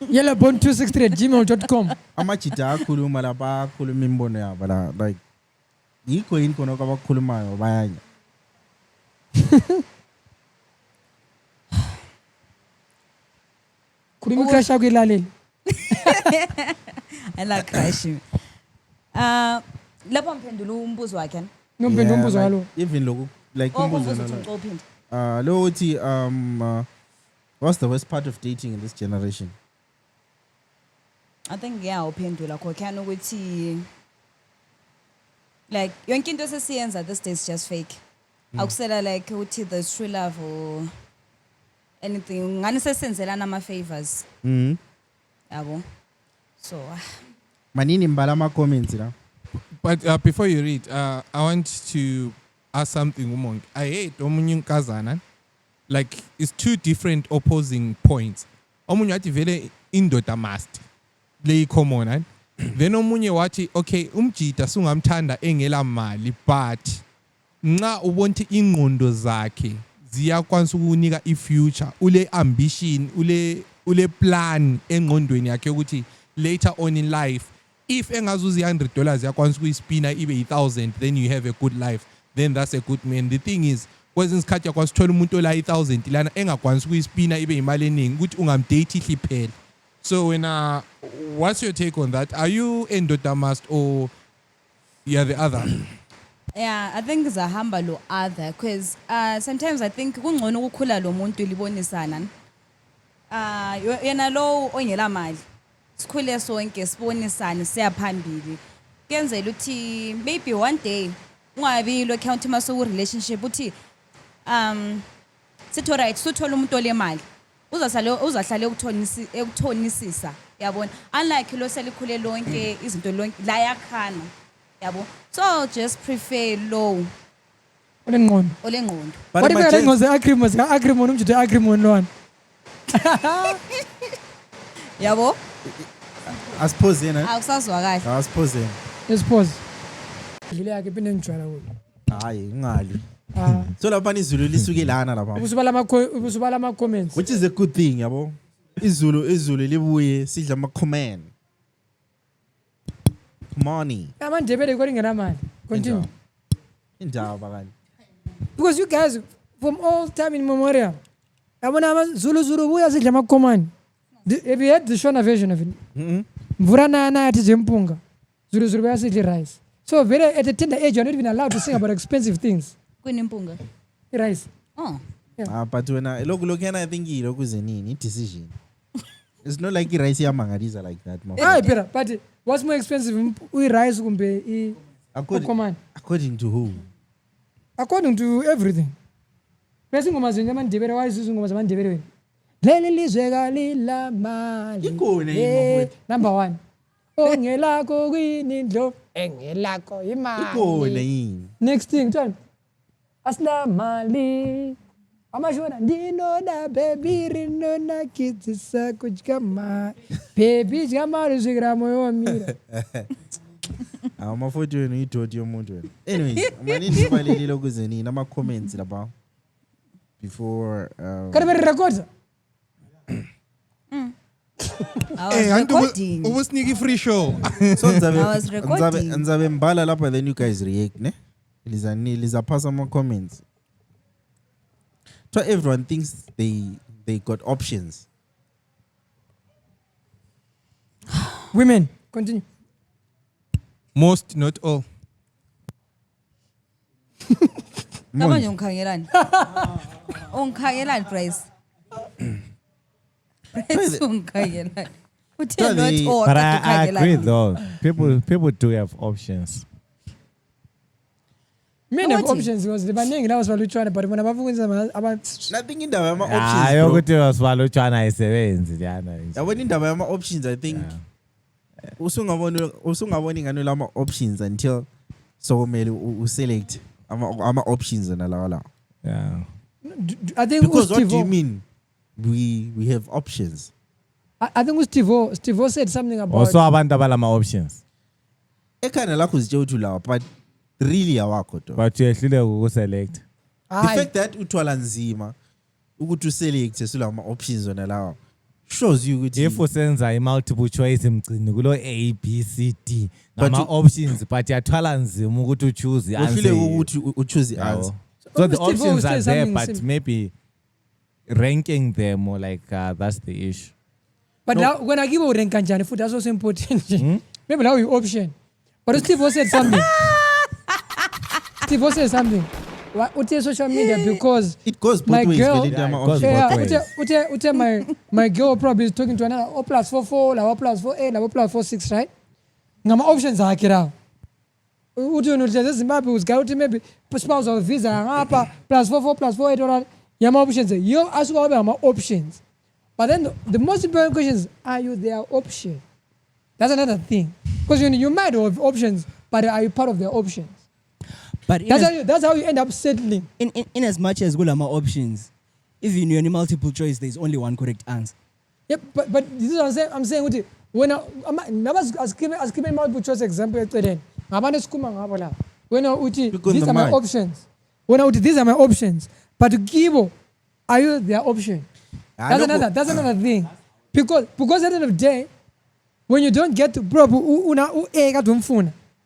Yellowbone263@gmail.com. Amachita akhuluma lapha akhuluma imbono yabo la, like yikho yini khona kwabakhulumayo bayanya. Khuluma crash yakho ilaleli. I like crashing. Lapho mphendula umbuzo wakhe. Nomphendula umbuzo walo. Even loku like umbuzo lo. lo uthi what's the worst part of dating in this generation? I think uphendula khokhana ukuthi like yonke into esesiyenza this day is just fake. Akusela like ukuthi there's true love or anything. Ngani sesenzelana ama favors. Yabo. So Manini mbala ama comments la. But before you read, I want to ask something, Umongi. I hate omunye unkazana. Like it's two different opposing points. Omunye wathi vele indoda must lay common and then omunye wathi okay umjida sungamthanda engela mali but nxa ubonke ingqondo zakhe ziyakwanisa ukunika ifuture ule ambition ule plan engqondweni yakhe ukuthi later on in life if engazuza $100 yakwanisa ukuyispina ibe 1,000 then you have a good life, then that's a good man. The thing is kwezinye isikhathi yakwanisa uthola umuntu ola 1,000 lana engakwanisa ukuyispina ibe imali eningi ukuthi ungamdate ihliphelele. So when what's your take on that? Are you endoda must or you're the other? Yeah, I think zahamba lo other because sometimes I think kungcono ukukhula lo muntu libonisana. Yena lo ongela mali. Sikhule sonke sibonisana siyaphambili. Kenzela uthi maybe one day ungabi lo account maso relationship uthi sithi right suthola umuntu ole mali. Uzahlale ukuthonisisa yabona. Unlike lo selikhule lonke izinto lonke la yakhana. Yabo. So just prefer low. Olengqondo. What if I ngoze agreement umjide agreement lona. Yabo. I suppose yena. Awusazwa kahle. I suppose yena. Yes pause. Dlile yakhe phinde njwala wo. Hayi ngali. So lapha izulu lisuke lana lapha. Ubusubala ama comments. Which is a good thing yabo. Izulu libuye sidla ama comment. Money. Amandebele kodingena mali. Continue. Indaba kanti. Because you guys from all time in memorial. Yabona ama Zulu buya sidla ama comment. Have you heard the Shona version of it? Mvura na yathi zempunga. Zulu buya sidla rice. So very at a tender age you're not even allowed to sing about expensive things. Kunempunga. Rice. Oh. Yeah. But when I look I think lokhu zenini decision. It's not like rice yamangaliza like that. Ah, but what's more expensive? Rice kumbe according to who? According to everything. Bese ngoma zenye amandebele wayizuza ngoma zamandebele wena. Leli lizwe kalila mali. Ikone number 1. Ongelakho kwinindlo engelakho imali. Ikone yini. Next thing, turn. Asla mali. Amashona ndinoda baby rinona kitsisa kujama. Baby jama rusigira moyo wamira. Amafoto yenu ithoti yomuntu wena. Anyways, manini sibalelile ukuzeni nama comments lapha before Kana record. I was recording. Ubusniki free show. So I was recording. nzabe mbala lapha then you guys react ne. Liza pass some comments. So everyone thinks they got options. Women, continue. Most, not all. Kamanje ungikhangelani? Ungikhangelani Price? Price ungikhangelani? Uthe not all. But I agree though. People do have options. Men have options because the baningi lawo sibalutshwana but bona bafuna aba Nothing indaba yama Ah, options. yokuthi wasibalutshwana ayisebenzi lana. Yabona indaba yama options I think usungaboni ngani lama options until so kumele uselect ama options nalawa. Yeah. I think because what do you mean we have options? I think Steve said something about Also abantu abalama options. Ekhanda lakho zitshe uthi lawa but really awakho to. But uyehlule ukuselect. The fact that uthwala nzima ukuthi uselect sulama options wona lawa shows you ukuthi if usenza i-multiple choice mgcini kulo A B C D nama options but yathwala nzima ukuthi uchoose i-answer. Uhlule ukuthi uchoose i-answer. So the options are there but maybe ranking them or like that's the issue. But now when I give a rank kanjani futhi that's also important. Maybe now you option. But Steve said something. Steve said something. Ute social media because it goes both my ways, girl, Belinda, ama options. my girl probably is talking to another O+44, la O+48, la O+46, right? Ngama options akhe lawo. Uthi wena uhleze eZimbabwe uzigaya uthi maybe spousal visa ngapha +44 +48 or yama options. Yo asuka ube ngama options. But then the most important question is, are you their option? That's another thing. Because you might have options, but are you part of their options? But That's how you end up settling. in as much as gula options, if you knew any multiple choice, there's only one correct answer. Yep, but this is what I'm saying. I'm saying with when I give multiple choice example today. When these are my options. These are my options. But to give, are you their option? That's another thing. Because at the end of the day, when you don't get to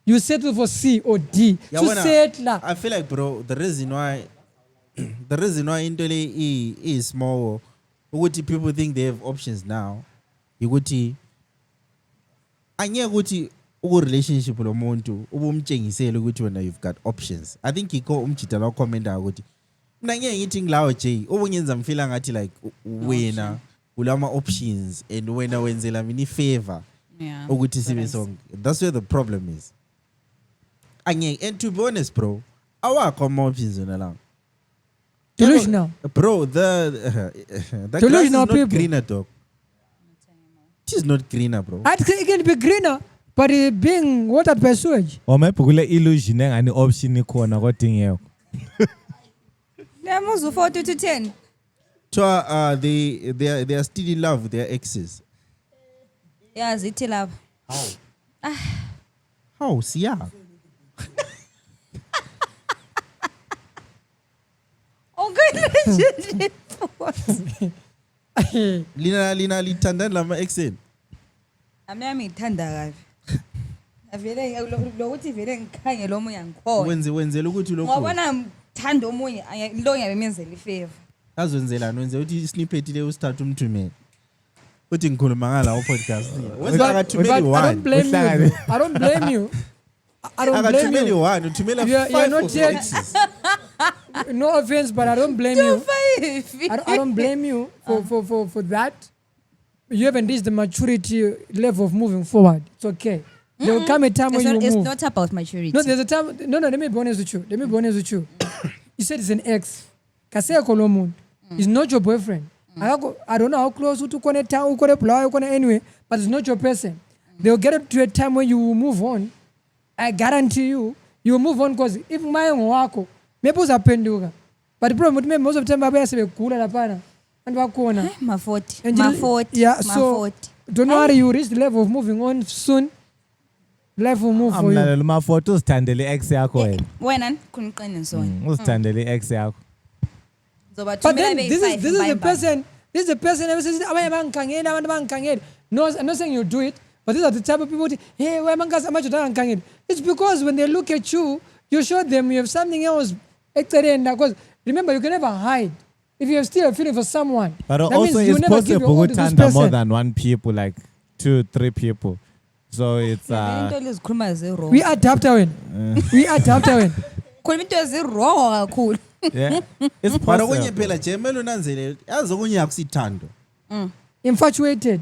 you settle for C or D. I feel like, bro, the reason why into is more, people think they have options now. Ukuthi anye ukuthi relationship lo muntu ubumtshengisele ukuthi wena you've got options. I think iko umjita la commenta ukuthi mina ngeke ngithi ngilawo J obungenza mfila ngathi like wena ulama options and wena wenzela mina favor ukuthi sibe sonke. That's where the problem is. And to be honest, bro, awakho ama options wena la. Delusional. Bro, the grass is not greener, dog. It is not greener, bro. It can be greener, but it being watered by sewage. Or maybe kule illusion ngani option ikhona kodwa ingekho. Lemuzu 40 to 10. So they are still in love with their exes. Yeah, zithi love. How? How? Siya. Lina lithandana lama exen. Ami ngithanda kabi. Avele lokuthi vele ngikhanye lo munye ngikhona. Wenzela ukuthi lokho. Ngobona mthanda omunye lo ngiyabe menzela ifavor. Azenzelana wenze ukuthi isnippet le usithatha umthumela. Uthi ngikhuluma ngala podcast. I don't blame you. I don't blame you. You're not yet. No offense, but I don't blame you. I don't blame you for that. You haven't reached the maturity level of moving forward. It's okay. There will come a time when you move. It's not about maturity. No, there's a time. No, let me be honest with you. You said it's an ex. Kasea Kolomun. It's not your boyfriend. I don't know how close you to connect town, you connect blow, you connect anyway, but it's not your person. They'll get to a time when you will move on. I guarantee you will move on because if my wako, maybe uzapenduka. But the problem with me, most of the time, I say kula lapana and wakona. My 40. Yeah, so don't worry, you reach the level of moving on soon. Life will move for you. My photos uzithandele ex yakho wena. Wena kuniqine sona. Uzithandele ex yakho. But then this is the person. This is the person who says, no, I'm not saying you do it, but these are the type of people who say, hey, why am. It's because when they look at you, you show them you have something else. Because remember, you can never hide. If you have still a feeling for someone, but that also means you it's never give your possible all to to this tanda more person. than one people, like 2-3 people. So it's we adapt when. We adapt when. Yeah. It's possible. Infatuated.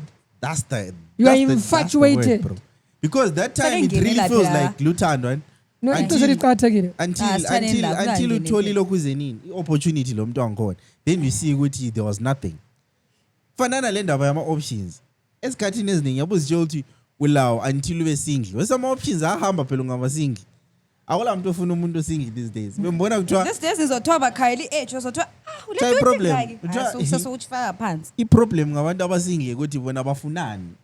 You are infatuated. Bro. Because that time it really feels like Lutando. No, until utholi lokhu zenini opportunity lo muntu wangikhona, then you see ukuthi there was nothing. Fanana le ndaba yama options. Esikhathini eziningi yabuzitshela ukuthi ulawo until ube single. Wesa ama options ahamba phela ngama single. Awula muntu ofuna umuntu osingle these days. Bembona kuthiwa these days izothoba khayeli age uzothiwa ule problem. Usasukufaka phansi. I-problem ngabantu abasingle ukuthi bona bafunani.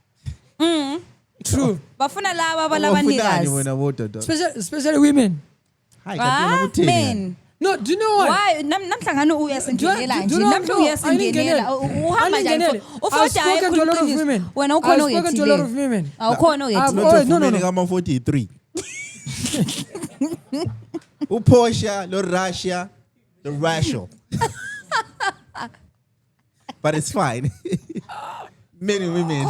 True. Bafuna laba abalabanigazi. Especially women. Men. No, do you know what? Why? Namhlangano uyasingenela nje. Namhla uyasingenela. Uhamba njani? Ufota women. Wena ukhona ogethile. I've spoken to a lot of women. Awukhona ogethile. No. Kama 43. Uposha, lo Russia, the Russia. But it's fine. Many women.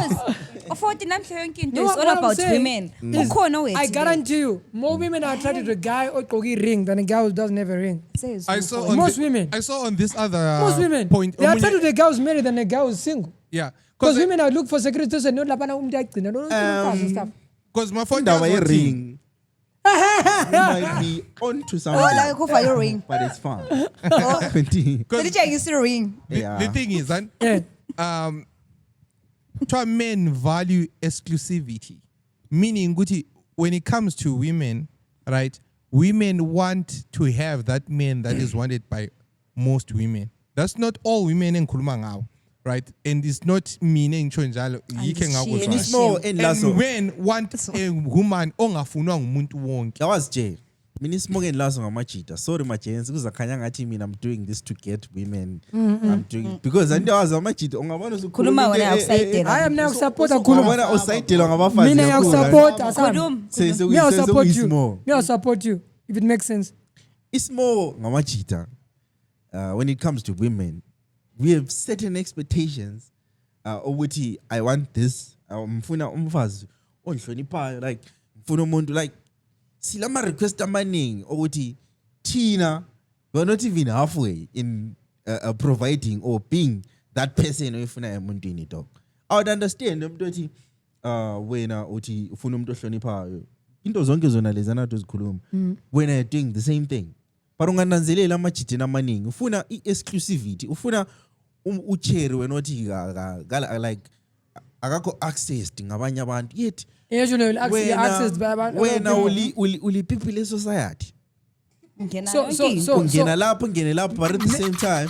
40 namhla yonke into No, is what all I'm about saying women. is, Ukhona owethu I le. guarantee you, more women are attracted to a guy or a ring than a guy who doesn't have a ring. I saw on Most women. I saw on this other Most women. point. They are attracted to a guy who's married than a guy who's single. Yeah, Because women are look for security and not lapana umuntu ayagcina. Don't and stuff. Because my phone Indaba does ye-ring. You might be onto something. Oh, like who for your ring? But it's fine. Oh. Continue. Selitshengisa i-ring. The thing is, to men value exclusivity, meaning when it comes to women, right? Women want to have that man that is wanted by most women. That's not all women in Kulumangao, right? And it's not meaning chonjalo. It's more in lasso. And men want a woman ongafunwa ngumuntu wonke. Yawazi Jay. Mina ismoke laso ngamajita. Sorry majensi kuzakhanya ngathi mina I'm doing this to get women. I'm doing because andiyawazi amajita ungabona Khuluma wena awusayidela. I am now support khuluma. Ungabona usayidelwa ngabafazi. Mina ngiyasupport asami. Me I'll support you. Me I'll support you if it makes sense. It's more ngamajita. When it comes to women, we have certain expectations. Ukuthi I want this. Mfuna umfazi onhloniphayo like mfuna umuntu like silama request amaningi ukuthi Tina, we're not even halfway in providing or being that person oyifuna emuntwini dog. I would understand umuntu othi wena uthi ufuna umuntu ohloniphayo. Into zonke zona lezana zikhuluma. When you're doing the same thing. But ungananzelela amajitini amaningi ufuna i-exclusivity ufuna ucheri wena othi like akakho accessed ngabanye abantu yet wena ulipipile society ungena lapho but at the same time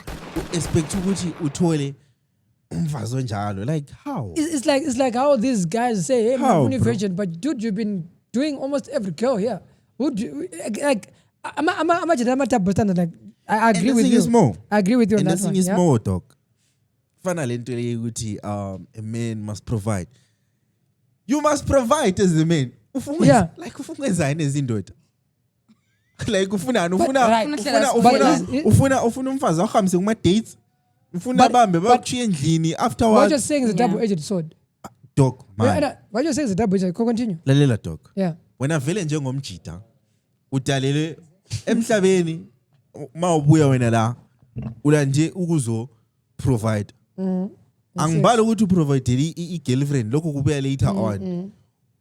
expect ukuthi uthole umfazi onjalo like how it's like how these guys say hey How, I'm bro? virgin but dude you've been doing almost every girl here would you like I'm like I agree with you. I agree with you on and that the thing one. is Yeah? more dog finally into le ukuthi a man must provide. You must provide as a man. Yeah. Like ufungezani ezindoda. Like ufuna umfazi ahambise kuma dates. Ufuna bambe bakushiye endlini What afterwards. you're saying is a double-edged sword. Dog, man. What you're saying is a double-edged. Continue. Lalela dog. Yeah. Wena vele njengomjita udalele emhlabeni mawubuya wena la ula nje ukuzo provide. Angibala ukuthi uprovide i-girlfriend lokho kubuya later on.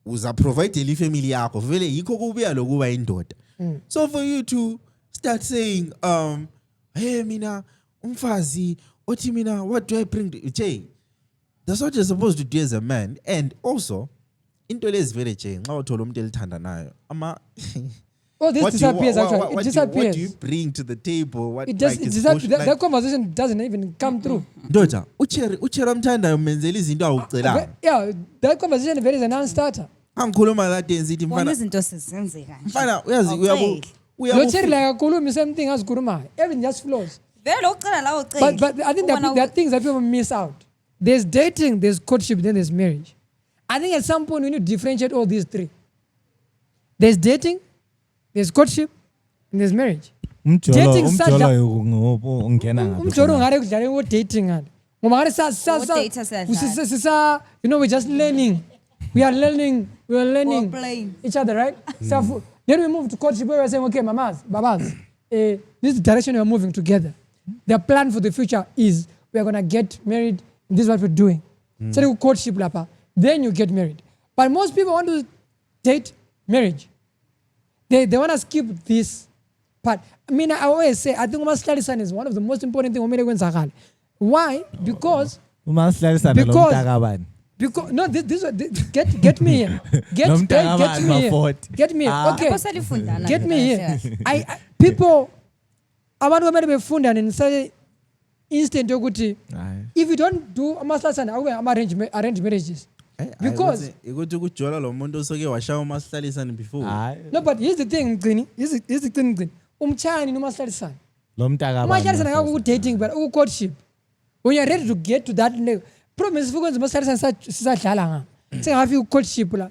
Uza provide i family yakho vele yikho kubuya lokuba indoda. So for you to start saying hey mina umfazi othi mina what do I bring to Jay? That's what you're supposed to do as a man. And also into lezi vele Jay nxa uthola umuntu elithanda nayo ama Oh, this disappears actually. It what disappears. do you bring to the table? What It just like, it is disappears. bullshit, That conversation doesn't even come through. Ndoda, uchera mthandayo menzela izinto awucelanga. Yeah, that conversation very is a non-starter. Angikhuluma la dance ithi Bona mfana. izinto sizenzeka nje. Mfana uyazi Lo cherry like akhuluma same thing as Kuruma. Everything just flows. Vele ucela la ucela. But I think there are things that people miss out. There's dating, there's courtship, then there's marriage. I think at some point we need to differentiate all these three. There's dating, there's courtship, and there's marriage. Umjolo ungena ngaphi? Umjolo ngare kudlala wo dating ngale. Ngoba ngare sa you know we're just learning. We are learning each other, right? So then we move to courtship where we're saying, okay, mamas, babas, this is the direction we are moving together. The plan for the future is we are going to get married. This is what we're doing. So you courtship lapa, then you get married. But most people want to date marriage. They want to skip this part. I mean, I always say, I think umasihlalisa is one of the most important things. Why? Because because no, this get me here. Get me here. Get me here. Okay. Get me here. I people abantu bamele befunda and instant yokuthi if you don't do amasihlalisa awube arrange marriages. Because ukuthi ukujola lo muntu osoke washaya umasihlalisa before. No, but here's the thing, Gcini. Here's the thing. Umchani nomasihlalisa. Lo mntaka umasihlalisa akaku dating but uku courtship. When you're ready to get to that level, promise ukwenza umasihlalisa sisadlala nga. Singafika ku courtship la.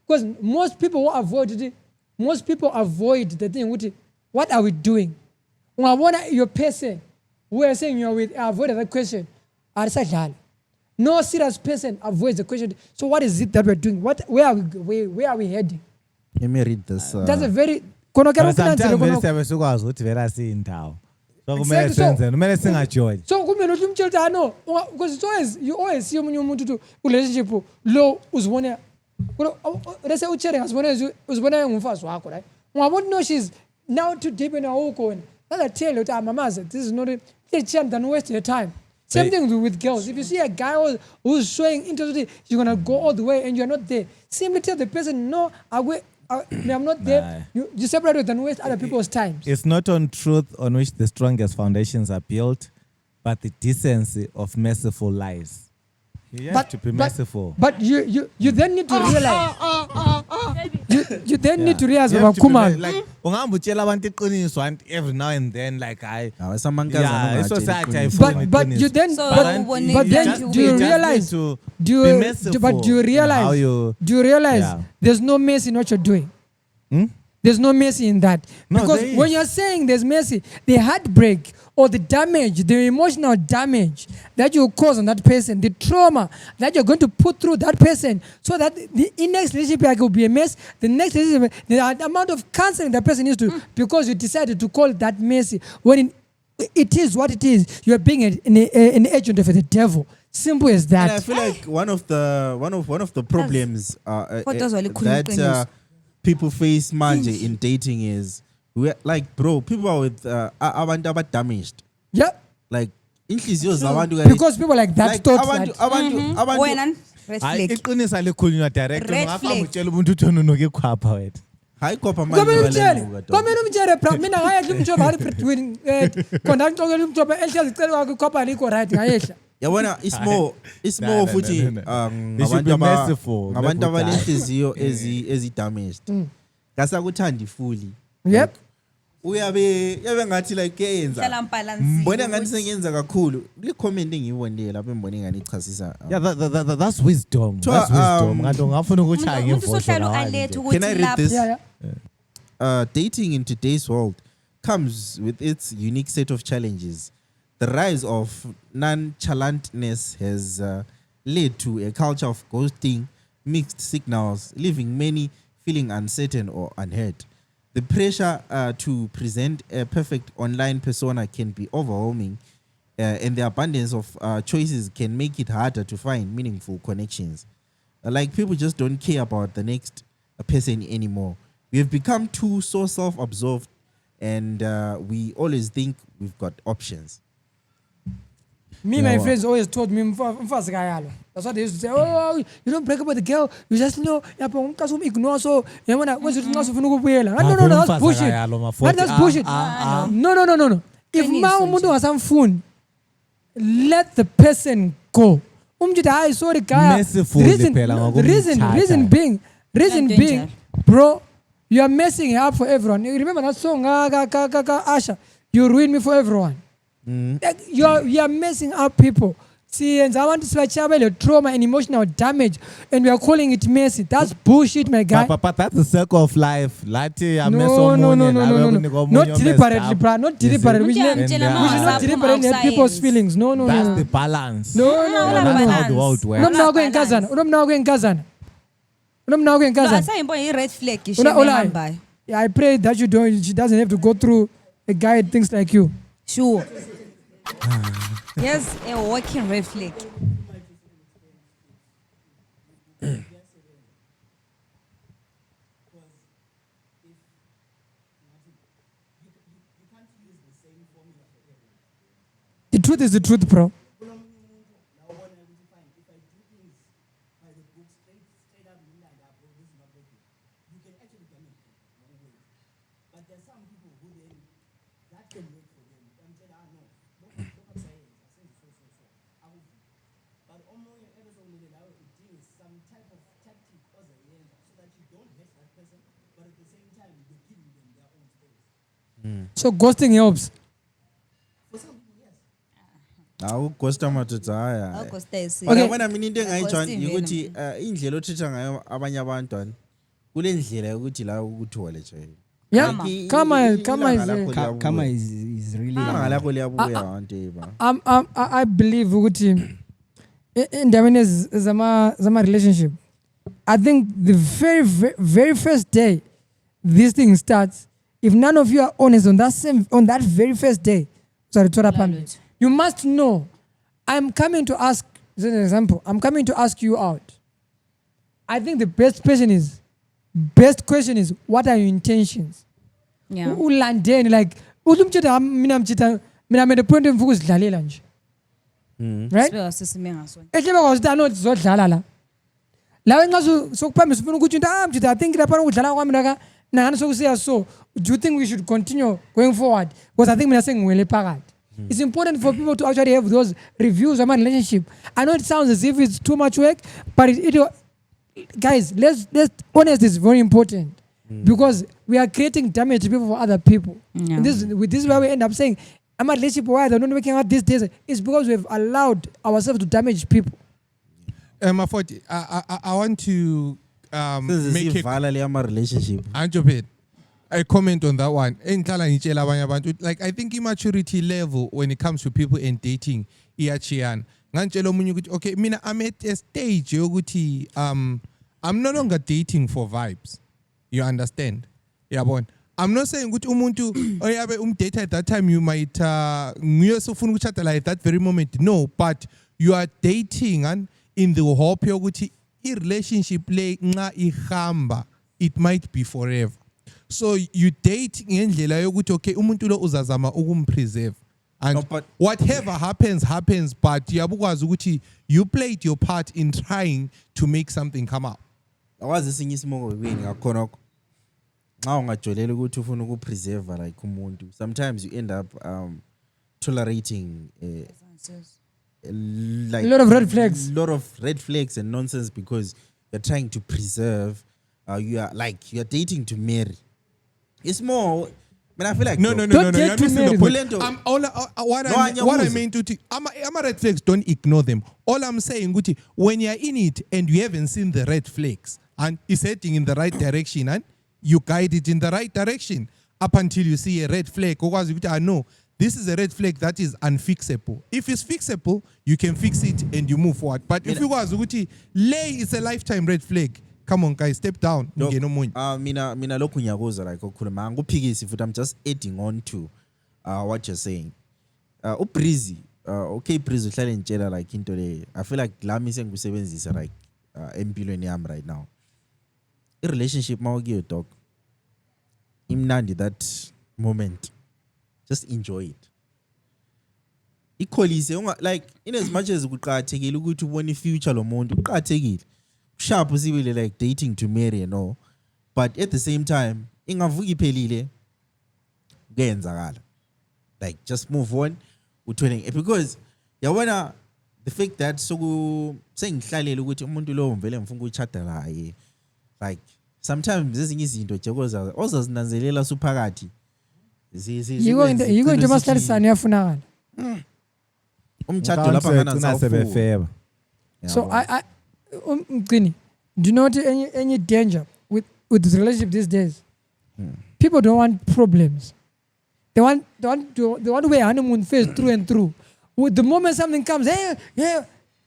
Because most people avoid the thing ukuthi what are we doing? Ungabona your person who are saying you're with avoid that question. Arisadlala. No serious person avoids the question. So what is it that we're doing? Where are we heading? Let me read this. That's a very sometimes vele siyabe sikwazi ukuthi vele asiyindawo so kumele Exactly, so- senze kumele singajoin So kumele uthi umtshela no because it's always you always see omunye umuntu to relationship lo uzibona let's say uchere ngasibona uzibona engumfazi wakho right ungabona no she's now too deep in her own that'll tell you that mama's this is not a chance than waste your time. Same thing with girls. If you see a guy who's showing interest, you're gonna go all the way and you're not there. Simply tell the person, no, I'm not there. You separate it and waste other people's time. it's not on truth on which the strongest foundations are built but the decency of merciful lies you have to be merciful But you then need to realize. You then need to realize You have about to be Kumar. like ungahamba utshela abantu iqiniso and every now and then like I amankazana society ungayitsheli But you then So, but then do you realize do you realize there's no mercy in what you're doing? There's no mercy in that. No, Because there when is. you're saying there's mercy, the heartbreak or the damage, the emotional damage that you cause on that person, the trauma that you're going to put through that person, so that the next relationship will be a mess, the next relationship, the amount of counseling that person needs to, because you decided to call it that mercy, when it is what it is, you're being an agent of the devil. Simple as that. And I feel like one of the problems that people face manje in dating is people are with abantu abadamaged. Yeah. Like inhliziyo zabantu Because people like that thought that. abantu red hayi flag. iqiniso alikhulunywa direct Red ungahamba flag. utshela umuntu uthi ununuka ikhwapha wethu hayi kopha Komele umtshele bra mina ngayedla umjoba hari between khona ngixokela umjoba ehlezi icela kwakhe ikhopha alikho right ngayehla. yabona it's more futhi They should be merciful, ngabantu Mekudala. abanenhliziyo ezi-damaged ngasakuthandi fully. Yep. Uyabe ngathi like yenza Hlala mbalansi. mbona ngathi sengenza kakhulu kule comment engiyibonile lapho embone ngani ichasisa yeah that's wisdom that's wisdom kanti ungafuna ukuthi hayi ngivosho Can I read this? Yeah. Dating in today's world comes with its unique set of challenges. The rise of nonchalantness has led to a culture of ghosting, mixed signals, leaving many feeling uncertain or unheard. The pressure to present a perfect online persona can be overwhelming, and the abundance of choices can make it harder to find meaningful connections. Like people just don't care about the next person anymore. We have become so self-absorbed, and we always think we've got options. My friends always told me mfazi kayalo. That's what they used to say. Oh, you don't break up with the girl. You just know yapha umkazi ignore so yabona kwenza ukuthi nxa ufuna ukubuyela. No, that's bullshit. That's bullshit. No. If ma umuntu ngasamfuni, let the person go. Umjithi hayi sorry guy. Reason being, bro, you are messing it up for everyone. You remember that song Asha, you ruin me for everyone. Like, you are messing up people. See, and I want to switch trauma and emotional damage, and we are calling it mercy. That's bullshit, my guy. but that's the circle of life lati No. Not deliberately, bro. Not deliberately. We should not deliberately hurt people's feelings. No. That's the balance. No. That's how the world works. Red flag. Yeah, I pray that she doesn't have to go through a guy that thinks like you. Sure. Yes, a walking red flag. The truth is the truth, bro. So ghosting helps. Awughosta madoda haya. Awughosta yisi. Okay, wena mina into engayijwayela ukuthi indlela othetha ngayo abanye abantu kule ndlela ukuthi la ukuthole nje. Yeah, Kama is really. Ilanga lakho liyabuya abantu eba. I believe ukuthi endaweni zama relationship, I think the very first day this thing starts, if none of you are honest on that very first day, you must know, I'm coming to ask, as an example, I'm coming to ask you out. I think the best question is, what are your intentions? Yeah. Ulandeni, like, ulumchita mina made a point of focus dlalela nje. Right? Ehleba kwazita no zodlala la. Lawe nxa sokuphambisa ufuna ukuthi mjita I think lapha ukudlala kwami naka nangani sokusiya so. Do you think we should continue going forward? Because I think mina sengiwele phakathi. It's important for people to actually have those reviews of my relationship. I know it sounds as if it's too much work, but guys, let's honesty is very important. Because we are creating damage to people for other people. Yeah. And this is where we end up saying, I'm a relationship why they're not working out these days. It's because we've allowed ourselves to damage people. I want to make a relationship. I comment on that one. Like, I think immaturity level when it comes to people and dating, okay, I'm at a stage I'm no longer dating for vibes. You understand? Yeah, bon. I'm not saying good umuntu date at that time you might like that very moment. No, but you are dating and in the hope yokuthi relationship it might be forever. So you date ngendlela yokuthi okay umuntu lo uzazama ukumpreserve. And whatever happens, but you played your part in trying to make something come up. Awazi esinye isimongo kwini ngakhonokho nxa ungajolela ukuthi ufuna ukupreserve like umuntu, sometimes you end up tolerating like a lot of red flags and nonsense because you're trying to preserve. You are dating to marry. It's more. I feel like no. You're missing the point. What I mean to I'm a red flags. Don't ignore them. All I'm saying, Guti, when you're in it and you haven't seen the red flags and it's heading in the right direction and you guide it in the right direction up until you see a red flag. Because I know this is a red flag that is unfixable. If it's fixable, you can fix it and you move forward. But if you was Guti, lay is a lifetime red flag. Come on, guys, step down. Mina lokhu ngiyakuza like okhuluma ngikuphikisi futhi I'm just adding on to what you're saying. Breezy, okay Breezy uhlale ngitshela like into le. I feel like lami sengikusebenzisa like empilweni yami right now. I relationship mawukiyo dog. Imnandi that moment. Just enjoy it. Ikholise like in as much as kuqhathekile ukuthi ubone future lo muntu uqhathekile. Sharp usibile like dating to marry and all, but at the same time ingavuki phelile kuyenzakala, like just move on because yabona the fact that sengihlalele ukuthi umuntu lo vele ngifuna ukuchata laye, like sometimes ezinye izinto nje ozazinanzelela suphakathi yiko into masihlalisa yafunakala umchado lapha ngana sebefeba. So I do you know any danger with this relationship these days? People don't want problems. They want to wear honeymoon phase through and through. With the moment something comes, hey,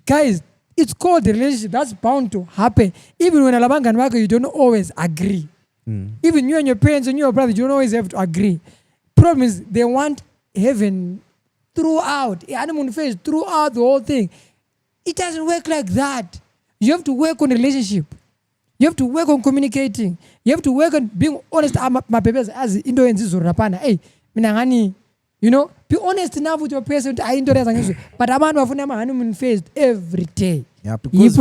guys, it's called the relationship. That's bound to happen. Even when alabanga and wako, you don't always agree. Even you and your parents and your brother, you don't always have to agree. Problem is they want heaven throughout, honeymoon phase throughout the whole thing. It doesn't work like that. You have to work on relationship. You have to work on communicating. You have to work on being honest. My babies as into rapana. Hey, minangani, you know, be honest enough with your person. But I'm not honeymoon phase every day. Yeah, because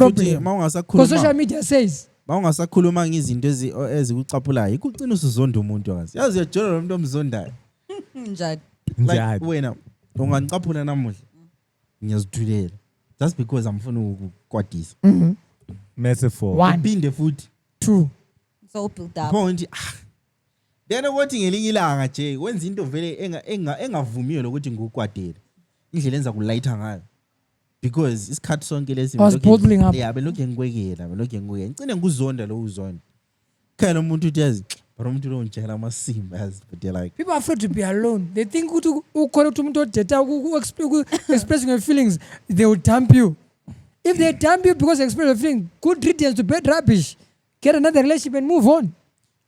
social media says. Mawungasakhuluma ngizinto ezikucaphulayo ikucina usuzonda umuntu akazi. Yazi uyajola lo muntu omzondayo. Njani? Like wena ungangicaphula namuhla. Ngiyazithulela. That's because I'm funa ukukwatisa. Metaphor. One. Uphinde futhi. Two. So built up. Point. Then ukuthi ngelinye ilanga nje wenza into vele engavumiyo lokuthi ngikukwatele. Indlela enza kulayitha ngayo. Because isikhathi sonke lesi belokhu ngikwekela ngicine ngikuzonda lo uzonda. Khona umuntu uthi yazi umuntu lo ngitshela amasimba yazi but they're like people are afraid to be alone. They think ukuthi ukhona umuntu odeta expressing your feelings they will dump you. If they dump you because of expression of feeling, good riddance to bad rubbish. Get another relationship and move on.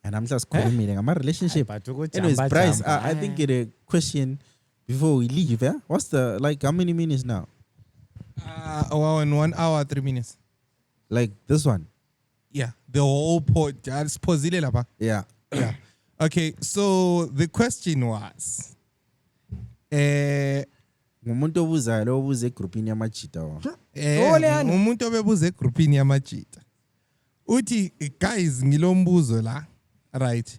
And I'm just calling my relationship. Anyways, Bryce, I think get a question before we leave. Yeah, what's the how many minutes now? In 1 hour 3 minutes. Like this one. Yeah, the whole pod. Just pause it, lapa. Yeah. Yeah. Okay, so the question was, ngumuntu obuzayo lo obuze egroupini yamachita wa. Umuntu obebuze egroupini yamachita. Uthi guys ngilombuzo la, right?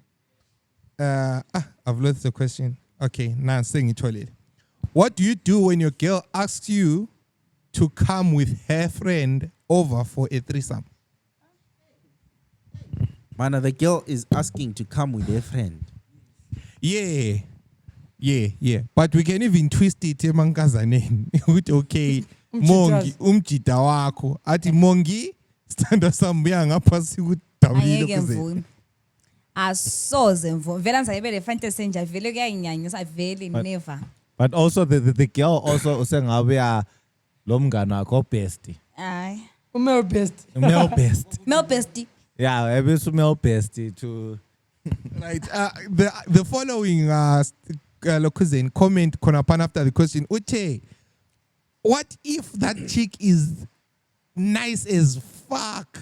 I've lost the question. Okay, now sengitholile. What do you do when your girl asks you to come with her friend over for a threesome? Man, the girl is asking to come with her friend. Yeah. But we can even twist it emankazaneni. Okay, Mongi, umjita wako. Ati Mongi, stand sambia ngapha sikudabulile kuze. Asoze mvo. Vela ngizayibe le fantasy nje vele kuyanginyanyisa vele never. But also the girl also usengabe ya lo mngane wakho bestie. Aye. Male bestie. Male bestie. Male bestie. Yeah, maybe it's male bestie to right. The following Lokuzane comment konapan after the question. Uche, what if that chick is nice as fuck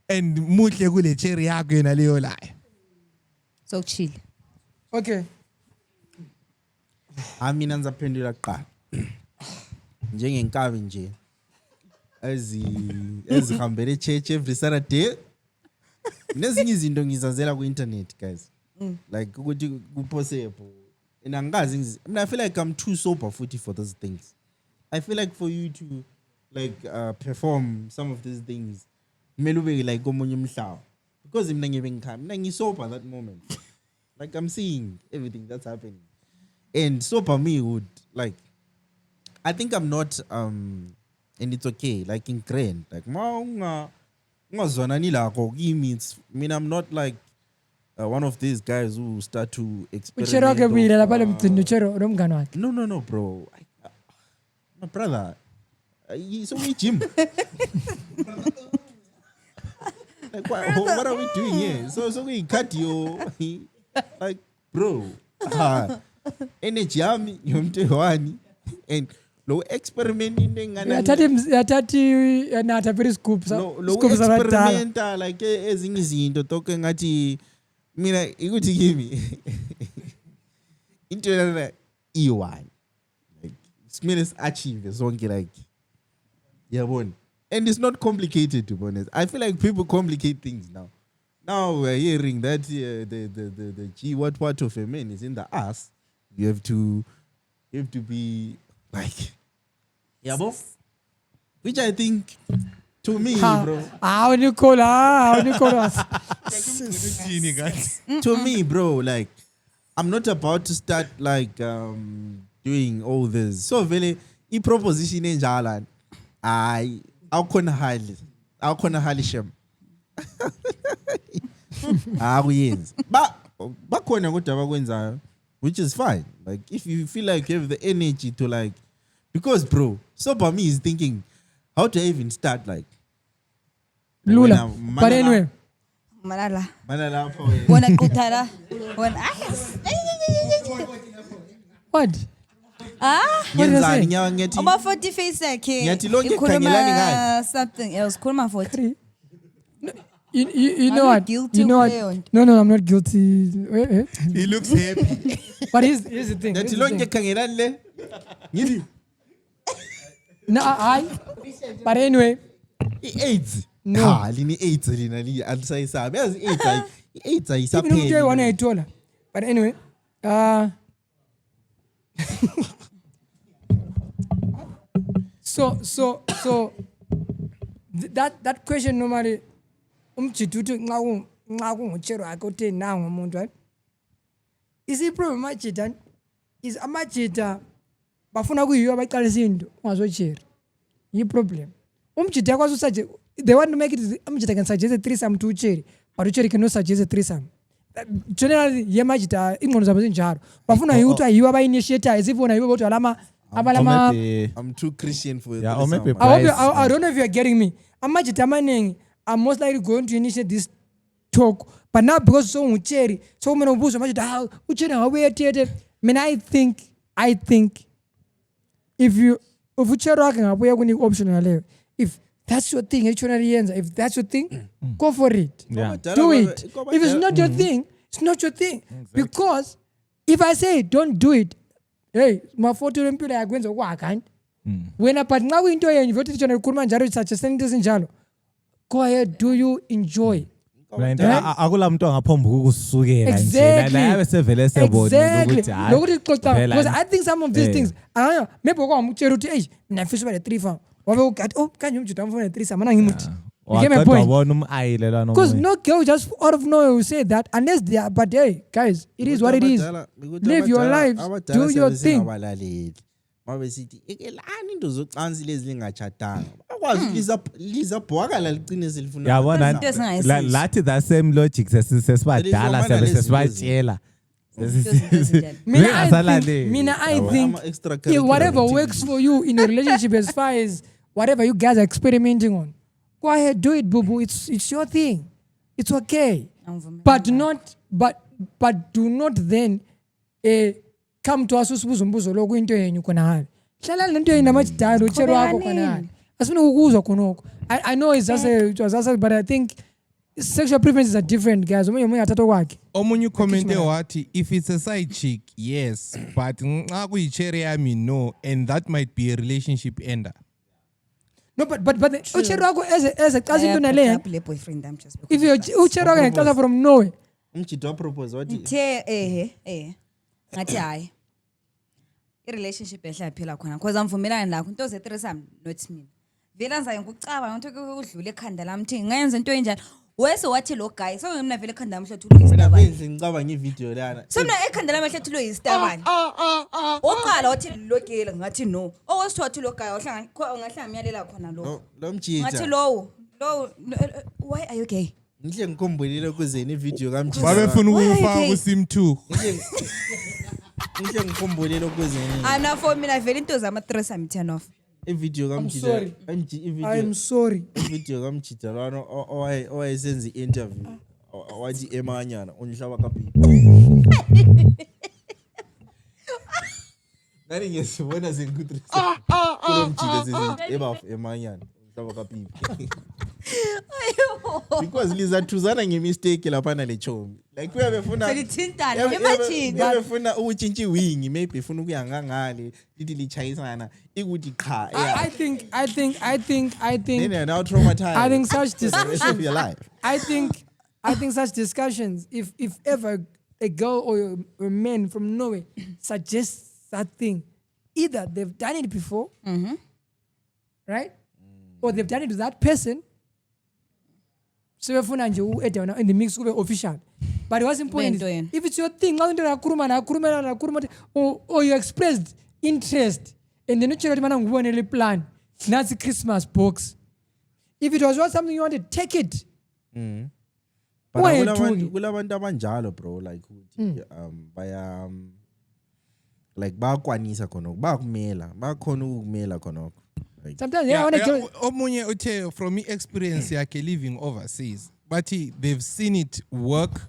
and muhle kule cherry yakho yena leyo la? So chill. Okay. Mina ngizaphendula kuqala. Njengenkabi nje. Ezihambele eChurch every Saturday. Nezinye izinto ngizazela ku internet, guys. Like ukuthi kupossible. And angazi I feel like I'm too sober for those things. I feel like for you to perform some of these things, kumele like komunye umhlaba. Because mina ngisober that moment. Like I'm seeing everything that's happening. And sober me would I think I'm not and it's okay, like in grand. Like means I'm not like one of these guys who start to experiment. No, bro. My brother, he's only Jim. Like what are we doing here? So we cut you. Like, bro. Energy army, and low experimenting very scoops. Low experimenta like ezinye izinto toke ngathi mina ikuthi kimi into yena E1 like smile achieve zonke like yabona, and it's not complicated to be honest. I feel like people complicate things now. Now we're hearing that the G what part of a man is in the ass. You have to be like, yeah, bro. Which I think, to me, bro. How do you call us? To me, bro, like, I'm not about to start like doing all this. So really, in proposition in Jalan, I'll call highly shame. But which is fine. Like if you feel like you have the energy to like, because bro, sober me is thinking, how to even start like Lula. But anyway. Manala. What? What did I say? About 40 face something else. You know what? You know what? No, I'm not guilty. He looks happy. But here's the thing. No, but anyway. AIDS. No. AIDS. But anyway. So that question normally umjitutu nxa kunguchero akhe uthe nangu umuntu right. Is it problem amajita is amajita bafuna kuyiyo abaqalisa into ungazochera. Yi problem. Umjita yakwazi usuggest they want to make it umjita can suggest a threesome to ucheri but ucheri cannot suggest a threesome. Generally yemajita ingqondo zabo zinjalo. Bafuna ukuthi ayiwa ba initiator as if wona yibo bodwa lama Abalama- I'm too Christian for Yeah, this or maybe sound, I, man. hope you- I don't know if you're getting me. Amajita amaningi are most likely going to initiate this talk, but now because so ucheri, so many ubuzo manje how ucheri ngawethe. Mina I think if ucheri wakhe ngabuya kunika option ngaleyo, if that's your thing, if that's your thing, go for it. Yeah. Do it. If it's not your thing, it's not your thing. Because if I say don't do it, hey, mafoto empilo yakwenza kwakha. Wena but nxa kuyinto yenu vothi tshona ikhuluma njalo suggesting into ezinjalo, go ahead, do you enjoy. akula muntu angaphomba ukukusukela nje Exactly. la yabe sevele sebona Exactly. ukuthi hayi Lokuthi xoxa phela because I think some of these Eh. things maybe kwamutshela ukuthi hey mina fisa uba le-3 farm wabe ugathi oh kanje umjuda amfuna le-3 farm mana ngimuthi. You get my waqeda point? wabona umayilelwana Because no girl just out of nowhere will say that unless they are, but hey guys, it is what it is. Live your lives, do your thing. Mabe sithi ekelani into zocansi lezi lingachatanga bakwazi lizabhwakala ligcine selifuna yabona Into esingayisizo. lathi the same logic sesibadala There is sebe sesibatshela Mina I think yeah, whatever works for you in a relationship as far as whatever you guys are experimenting on, go ahead, do it, boo boo. It's your thing. It's okay. But do not then come to us usibuza umbuzo lo kuyinto yenu khona. Hlala lento yenu namajidala uchero wakho khona. Asifuna ukuzwa khonoko. I know it's just a but I think sexual preferences are different, guys. Omunye athatha kwakhe. Omunye ucommente wathi if it's a side chick yes but nxa kuyicherry yami no, and that might be a relationship ender. No, but uchero wakho as a qazi into nale. boyfriend I'm just If you uchero wakho ngeqhaza from nowhere. umjito wa propose wathi ngathi hayi i-relationship ehle yaphela khona because amvumelani lakho into ze-threesome not mina vele anzaye ngikucaba ngitho udlule ekhanda lami thi ngayenza into enjani wese wathi lo guy so mina vele ekhanda lami hlethulo mina yisitabani benze ngicaba ngevideo lana so mina ekhanda lami hlethulo yisitabani oqala wathi lo gele ngathi no owesithu wathi lo guy ngahlanga miyalela khona lo lo mjita ngathi lowo why are you gay ngihle ngikhombelele kuzeni ivideo kamjita babefuna ukufaka kusim 2 ngihle ngikhombelele kuzeni ana for mina vele into zama-threesome turn off ivideo kamjita sorry. I'm sorry. ivideo kamjita lana owayesenza i-interview wathi emanyana unihlaba kapi nani ngesibona sengikutrisa kulo mjita sesithi ebafu emanyana unihlaba kapi because lizathuzana ngemistake laphana lechomi like uyabefuna selithintana imagine uyabefuna ukutshintsha iwingi maybe ifuna ukuya ngangale lithi lichayisana ikuthi qha I think then now traumatized I think such for the rest of your life. I think such discussions, if ever a girl or a man from Norway suggests that thing, either they've done it before, right, or they've done it to that person. So in the mix kube official. But what's important is, if it's your thing, or you expressed interest, and then you plan, that's Christmas box. If it was not something you wanted, take it. But Why kulabantu abanjalo bro like baya like bayakwanisa khonoko bayakhona ukumela khonoko. Sometimes I want to omunye uthe from experience yakhe living overseas but they've seen it work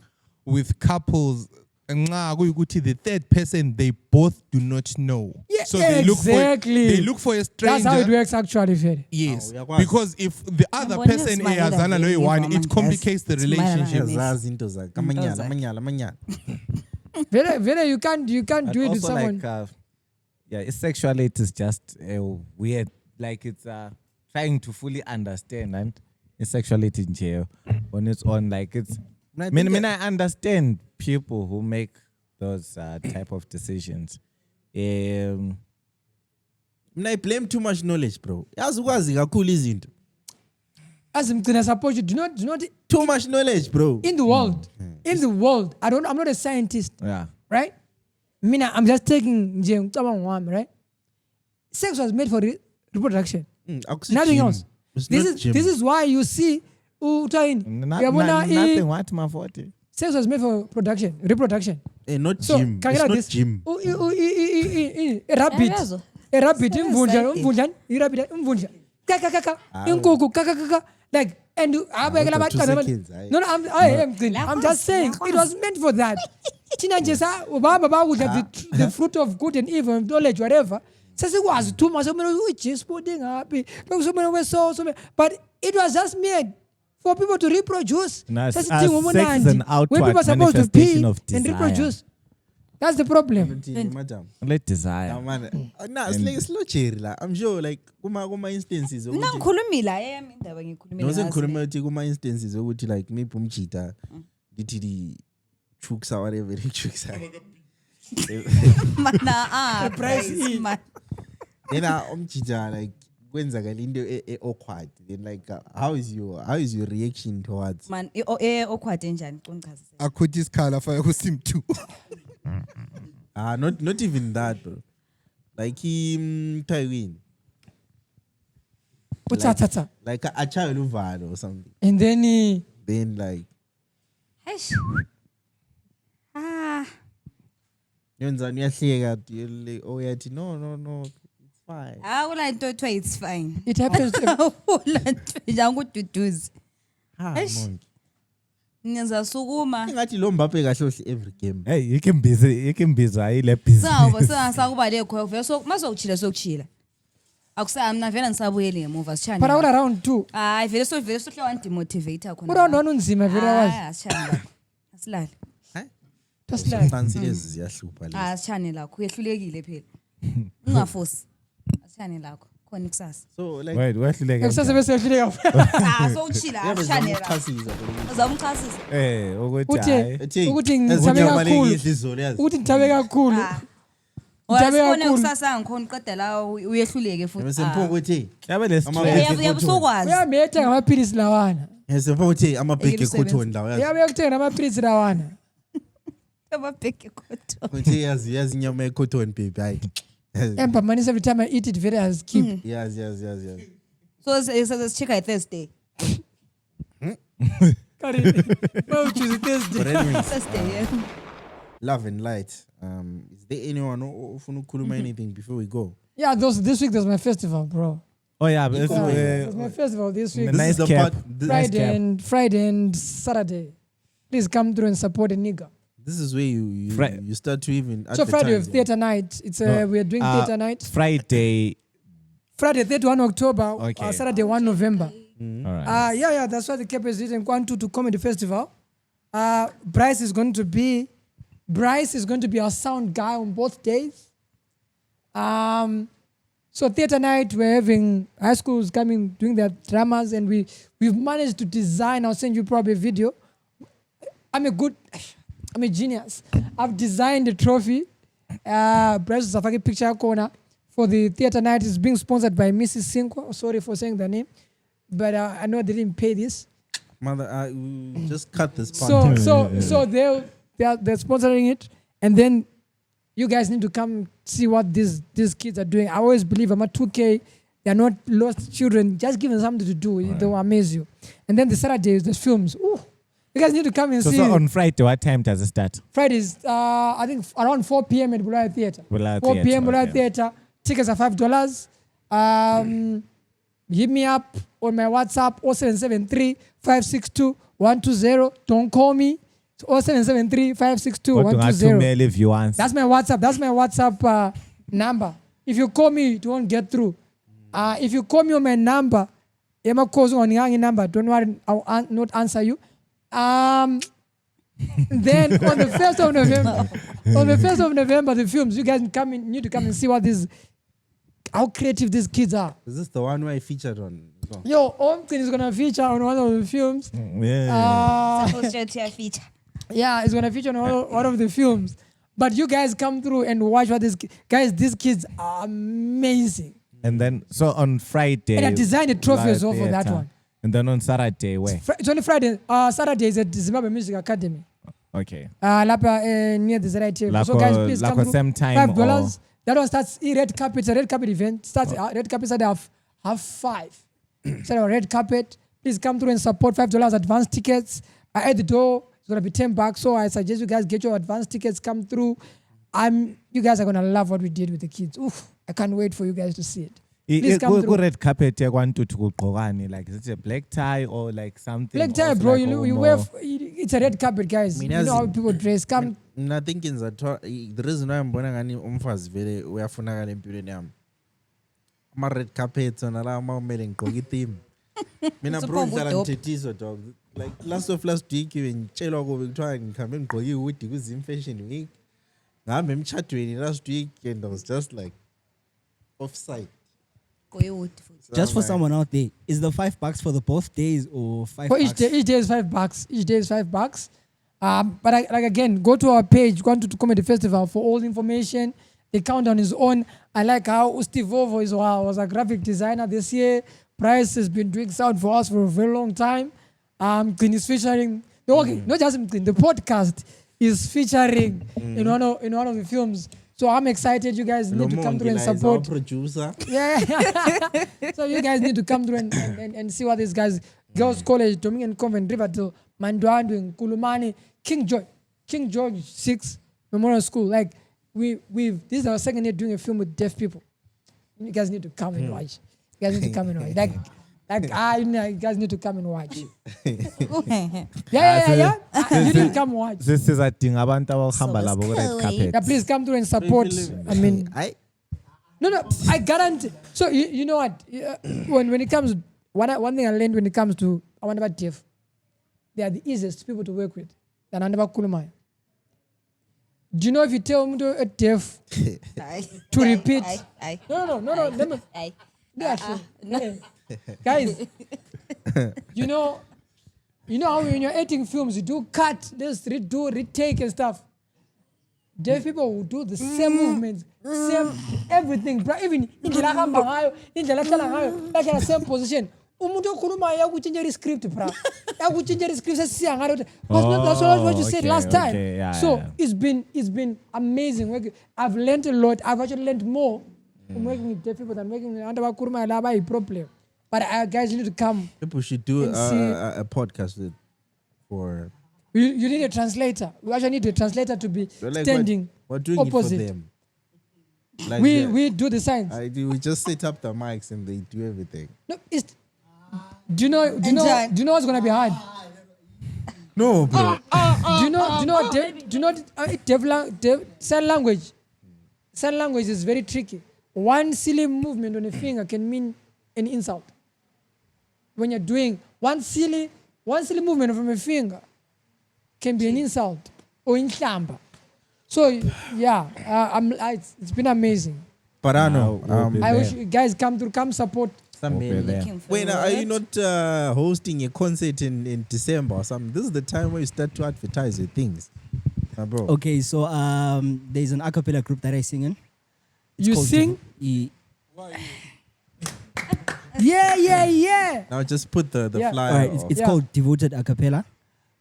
with couples nxa kuyukuthi the third person they both do not know. Yeah, So they exactly. look for a stranger. That's how it works actually, Fede. Yes, because if the other person eyazana lo one, it complicates the relationship. Zazi into zakhe amanyala. Vele you can't do it with also someone. like sexuality is just weird like it's trying to fully understand and sexuality in jail on its own like it's I understand people who make those type of decisions. I blame too much knowledge bro. Yazi ukwazi kakhulu izinto. As I suppose you do not too much knowledge bro. In the world. In the world. I'm not a scientist. Yeah. Right? I'm just taking right? Sex was made for reproduction. Nothing else. This is why you see nothing what my 40. Sex was made for reproduction. Not gym. It's not gym. Rabbit. a rabbit So imvundla excited. umvundla irabbit imvundla kaka Ah, inkukhu kaka like and abekela kodwa 2 abantwana seconds, hayi. no I'm just saying it was meant for that thina nje ubahamba bakudla the fruit of good and evil and knowledge whatever sesikwazi thuma somele ujisport ngaphi bekusomele kweso but it was just made for people to reproduce Nah, sex sex is an where outward people are supposed to pee manifestation of and desire. reproduce. That's the problem. Madam. Let desire. Now, man, nah, it's like slow cherry la. I'm sure like kuma instances mina ngikhulumile ayemi indaba ngikhulumile no ngazo. ngikhuluma ukuthi kuma instances ukuthi like maybe umjita dithi di chooks or whatever the chooks are. Mana price is- man. Then umjita like kwenzakala into awkward. Then like how is your reaction towards? Man awkward enjani qonichazise. Akhuthi isikhala faka ku sim 2. Not even that, bro. Like Tywin. Uthatha. Like a child uvalo or something. And then Then like Eish. Ah, yenza uyahleka like oh yathi no it's fine. akula into ethiwa it's fine. it happens to Akula nto njangududuzi. Ha Eish. monke. Niyenza sukuma. Ngathi lo Mbappe kahle ohle every game. Hey, you can busy ayile busy. Sawuba sakuba lekho vele masokuchila sokuchila. Akusami na vele ngisabuyele ngemuva sichane. but awula round 2 Hayi vele sohle wandemotivate khona. uround 1 unzima vele Hayi wazi asichane la. Asilale. Tosilale. Fancy lezi ziyahlupha lezi. Asichane lakho uyehlulekile phela. Ungafosi. Asichane lakho. Khona ikusasa. So like Wait, wehluleke. Kusasa bese yehluleka. Sokuchila yeah, asichane la. chasiza. Uzamchasisa. Ukuthi hayi. Ukuthi ngithabe kakhulu. Ukuthi Ukuthi ngithabe kakhulu. Ngithabe Wasibone kakhulu. kusasa ngikhona uqeda la uyehluleke futhi. Semphongo ukuthi Yabe lesi Yabusokwazi. Uyametha ngamaphilisi lawana. semphongo ukuthi amabhege cotton la uyazi. Uyabe ukuthenga namaphilisi lawana. Ababheke kodwa. Ukuthi yazi inyama ye cotton baby hayi. Empa manis every time I eat it very has keep. Yes. So it's check Thursday. Kari. Well, choose Thursday. But anyways, Thursday. Yeah. love and light. Is there anyone who ufuna ukukhuluma anything before we go? Yeah, this week there's my festival, bro. Oh yeah, but There's my festival this week. nice the cap. part- Friday and Saturday. Please come through and support a nigga. This is where you start to even So Friday advertise, with theater night. It's we are doing theater night. Friday. Friday 31 October. Okay. Saturday 1 November. All right. Yeah. That's why the Cape is written Kwantu to Comedy Festival. Bryce is going to be our sound guy on both days. So theater night, we're having high schools coming doing their dramas, and we've managed to design. I'll send you probably a video. I'm a genius. I've designed a trophy. Bryce Safaki picture corner for the theater night is being sponsored by Mrs. Sinkwa. Sorry for saying the name, but I know they didn't pay this. Mother, we just cut this part. So they're sponsoring it, and then you guys need to come see what these kids are doing. I always believe I'm at 2K. They're not lost children. Just give them something to do. They will amaze you. And then the Saturdays, there's films. Ooh, you guys need to come and see. So on Friday, what time does it start? Fridays, I think around 4 p.m. at Bulaya Theatre. 4 Theatre, p.m. Bulaya okay. Theatre. Tickets are $5. Hit me up on my WhatsApp 0773-562-120. Don't call me. It's 0773-562-120. If you want. That's my WhatsApp number. If you call me, it won't get through. If you call me on my number, don't worry, I'll not answer you. Then on the 1st of November, the films, you guys need to come and see how creative these kids are. Is this the one where I featured on? No. Yo, Omtin is gonna feature on one of the films. Feature. Yeah, it's gonna feature on one of the films. But you guys come through and watch what these kids are amazing. And then, so on Friday. And I designed a trophy as well for that one. And then on Saturday, where? It's only Friday. Saturday is at Zimbabwe Music Academy. Okay. Near the right here. So guys, please come through. Same time $5. That one starts red carpet. It's a red carpet event. Starts red carpet started half 5. So red carpet. Please come through and support. $5 advance tickets. At the door, it's gonna be $10. So I suggest you guys get your advance tickets. Come through. You guys are gonna love what we did with the kids. Oof. I can't wait for you guys to see it. Please come through. Red carpet yakwantuthi kugqokani, like is it a black tie or like something? Black tie, also bro. like You wear. It's a red carpet, guys. You know how people dress. Come. Mina thinking that the reason why ngibona ngani umfazi vele uyafunakala empilweni yami. Ama red carpets ona la umele ngigqoka itheme. Mina bro ngihlala ngithethiso dog. Like last week ngitshelwa kube kuthiwa ngikhambe ngigqoka ihoodie kuzim fashion week. Ngihambe emchadweni last week and I was just like offside. Just for someone out there, is the $5 for the both days or $5? For each day is $5. Each day is $5. But again, go to our page, go to Comedy Festival for all the information. The countdown is on. I like how Steve Vovo was a graphic designer this year. Price has been doing sound for us for a very long time. Queen is featuring. No, okay, not just Queen. The podcast is featuring in one of the films. So I'm excited. You guys need to come through and support. Producer. Yeah. So you guys need to come through and see what these guys, Girls College, Dominican Convent, Riverdale, Manduandu, Kulumani, King George 6 Memorial School. Like this is our second year doing a film with deaf people. You guys need to come and watch. You guys need to come and watch. You guys need to come and watch. Yeah. You need to come watch. This is a thing abantu abahamba labo red carpet. Yeah, please come through and support. I mean, no, I guarantee. So you know what? When it comes, one thing I learned when it comes to Awandaba Deaf, they are the easiest people to work with than Andaba Kulumai. Do you know if you tell me to a deaf to repeat? No. Let me. No. Guys, you know how when you're editing films, you do cut, this redo, retake and stuff. Deaf people will do the same movements, same everything, bro. Even in the same position. Umuntu okhuluma yakuchinja script, bro. Yakuchinja script sesiya ngalo. That's what you said last time. So it's been amazing. I've learned a lot. I've actually learned more from working with deaf people than working with Andaba Kuruma Laba problem. But guys, you need to come. People should do a podcast for. You need a translator. We actually need a translator to be standing we're doing opposite. it for them. Like We do the signs. We just set up the mics and they do everything. No, do you know what's gonna be hard? No, bro. Do you know sign language? Sign language is very tricky. One silly movement on a finger can mean an insult. When you're doing one silly movement from a finger can be an insult or in shamba. So yeah, it's been amazing. But I know. I wish you guys come support. Wait, are you not hosting a concert in December or something? This is the time where you start to advertise your things, bro. Okay, so there's an a cappella group that I sing in. You sing? Yeah. Now just put the flyer. All right, it's called Devoted A Cappella.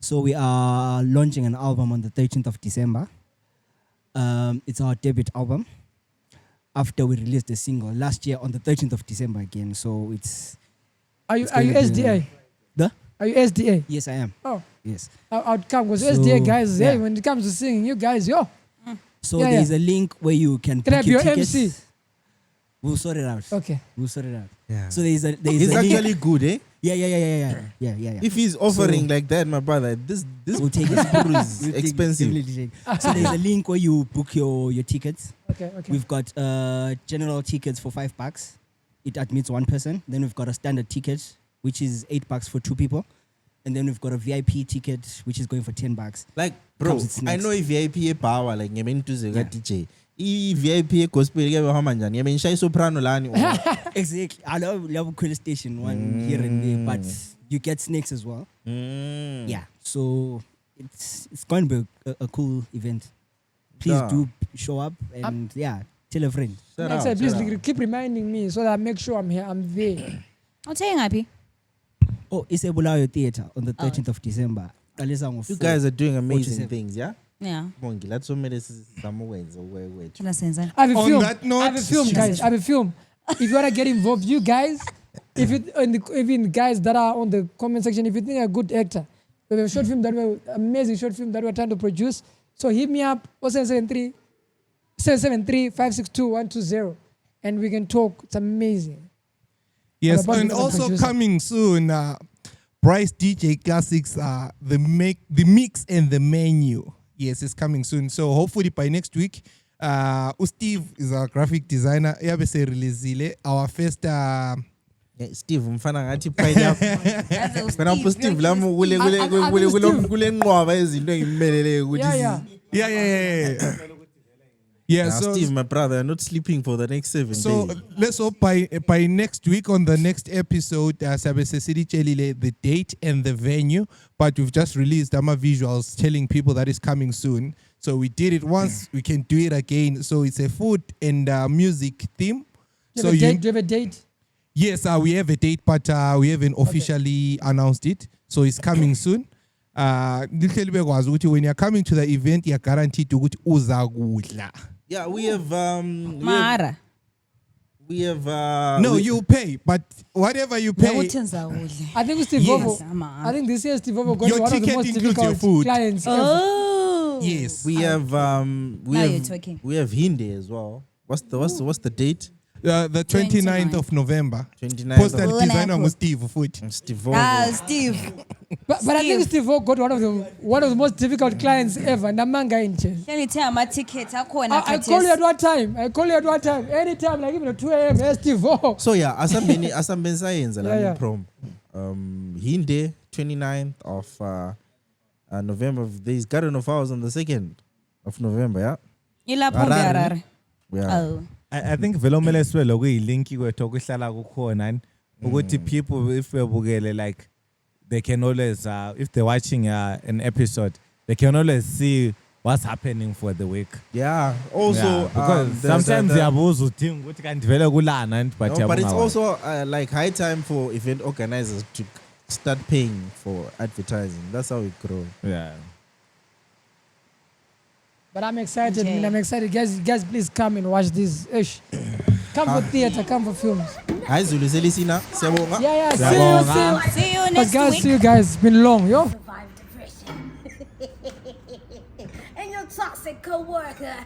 So we are launching an album on the 13th of December. It's our debut album. After we released the single last year on the 13th of December again. So it's. Are you SDA? Are you SDA? Yes, I am. Oh. Yes. I'd come because SDA guys, hey, when it comes to singing, you guys, yo. So there's a link where you can book I be your tickets. MC? We'll sort it out. Okay. We'll sort it out. Yeah. So he's He's actually good, eh? Yeah. If he's offering like that, my brother, this we'll take it. is expensive. So there's a link where you book your tickets. Okay. We've got general tickets for $5. It admits one person. Then we've got a standard ticket, which is $8 for two people. And then we've got a VIP ticket, which is going for $10. Like, bro, I know if VIP power, like, you mean to say DJ. VIP gospel ke behamba njani yebe ngishaye soprano lani exactly. I love Queen Station one here and there, but you get snakes as well. Yeah, so it's going to be a cool event. Please do show up and tell a friend. Please keep reminding me so that I make sure I'm here. I'm there. I'll tell you happy. Oh, it's a Bulawayo Theatre on the 13th of December. You guys are doing amazing things, yeah? Yeah. Let's so many ways. I have a film, guys. I have a film. If you want to get involved, you guys, even guys that are on the comment section, if you think you're a good actor, we have a short film amazing short film that we're trying to produce. So hit me up 773 562 120. and we can talk. It's amazing. Yes, about and become a also producer. coming soon, Bryce DJ Classics, the mix and the menu. Yes, it's coming soon. So hopefully by next week, Steve is our graphic designer. Yabe se release our first. Steve mfana ngathi pineapple. Phela Steve lamo kule nqwaba izinto engimelele ukuthi. Yeah. Yeah, so Steve, my brother, I'm not sleeping for the next 7 days. So let's hope by next week on the next episode, Sabese City Chelile, the date and the venue. But we've just released Ama visuals telling people that it's coming soon. So we did it once, we can do it again. So it's a food and music theme. Do you have a date? Yes, we have a date, but we haven't officially announced it. So it's coming soon. When you're coming to the event, you're guaranteed to go to uzagudla. Yeah, we have Mara. We have no, you pay, but whatever you pay. I think Steve Vovo. I think this year Steve Vovo got Your one of the ticket most includes your difficult food. clients. Oh. Yes. we have Now you're talking. we have Hindi as well. What's the date? The 29th of November. 29th Postal of designer was Steve Foot. Steve Steve. But I think Steve Vovo got one of the most difficult clients ever. Namanga in Chelsea. Can you tell my ticket? I call you at one time. Anytime, like even at 2 a.m. Hey, Steve Vovo. So yeah, asambeni sayenza la Yeah. prom. Hindi 29th of November. There's Garden of Hours on the 2nd of November, yeah. Ilapho ngeharare. Yeah. Oh. I think vele kumele sibe lokuyilink kwethu okuhlala kukhona ukuthi people if webukele like they can always if they're watching an episode they can always see what's happening for the week. Yeah. Also because sometimes yabuza udinga ukuthi kanti vele kulana but no, but it's also like high time for event organizers to start paying for advertising. That's how we grow. Yeah. But I'm excited. I'm excited. Guys, please come and watch this. Come for theater, come for films. Hi Zulu Selisina. Yeah. See you next week. Guys, see you guys. It's been long, yo. Survive depression. And your toxic co-worker.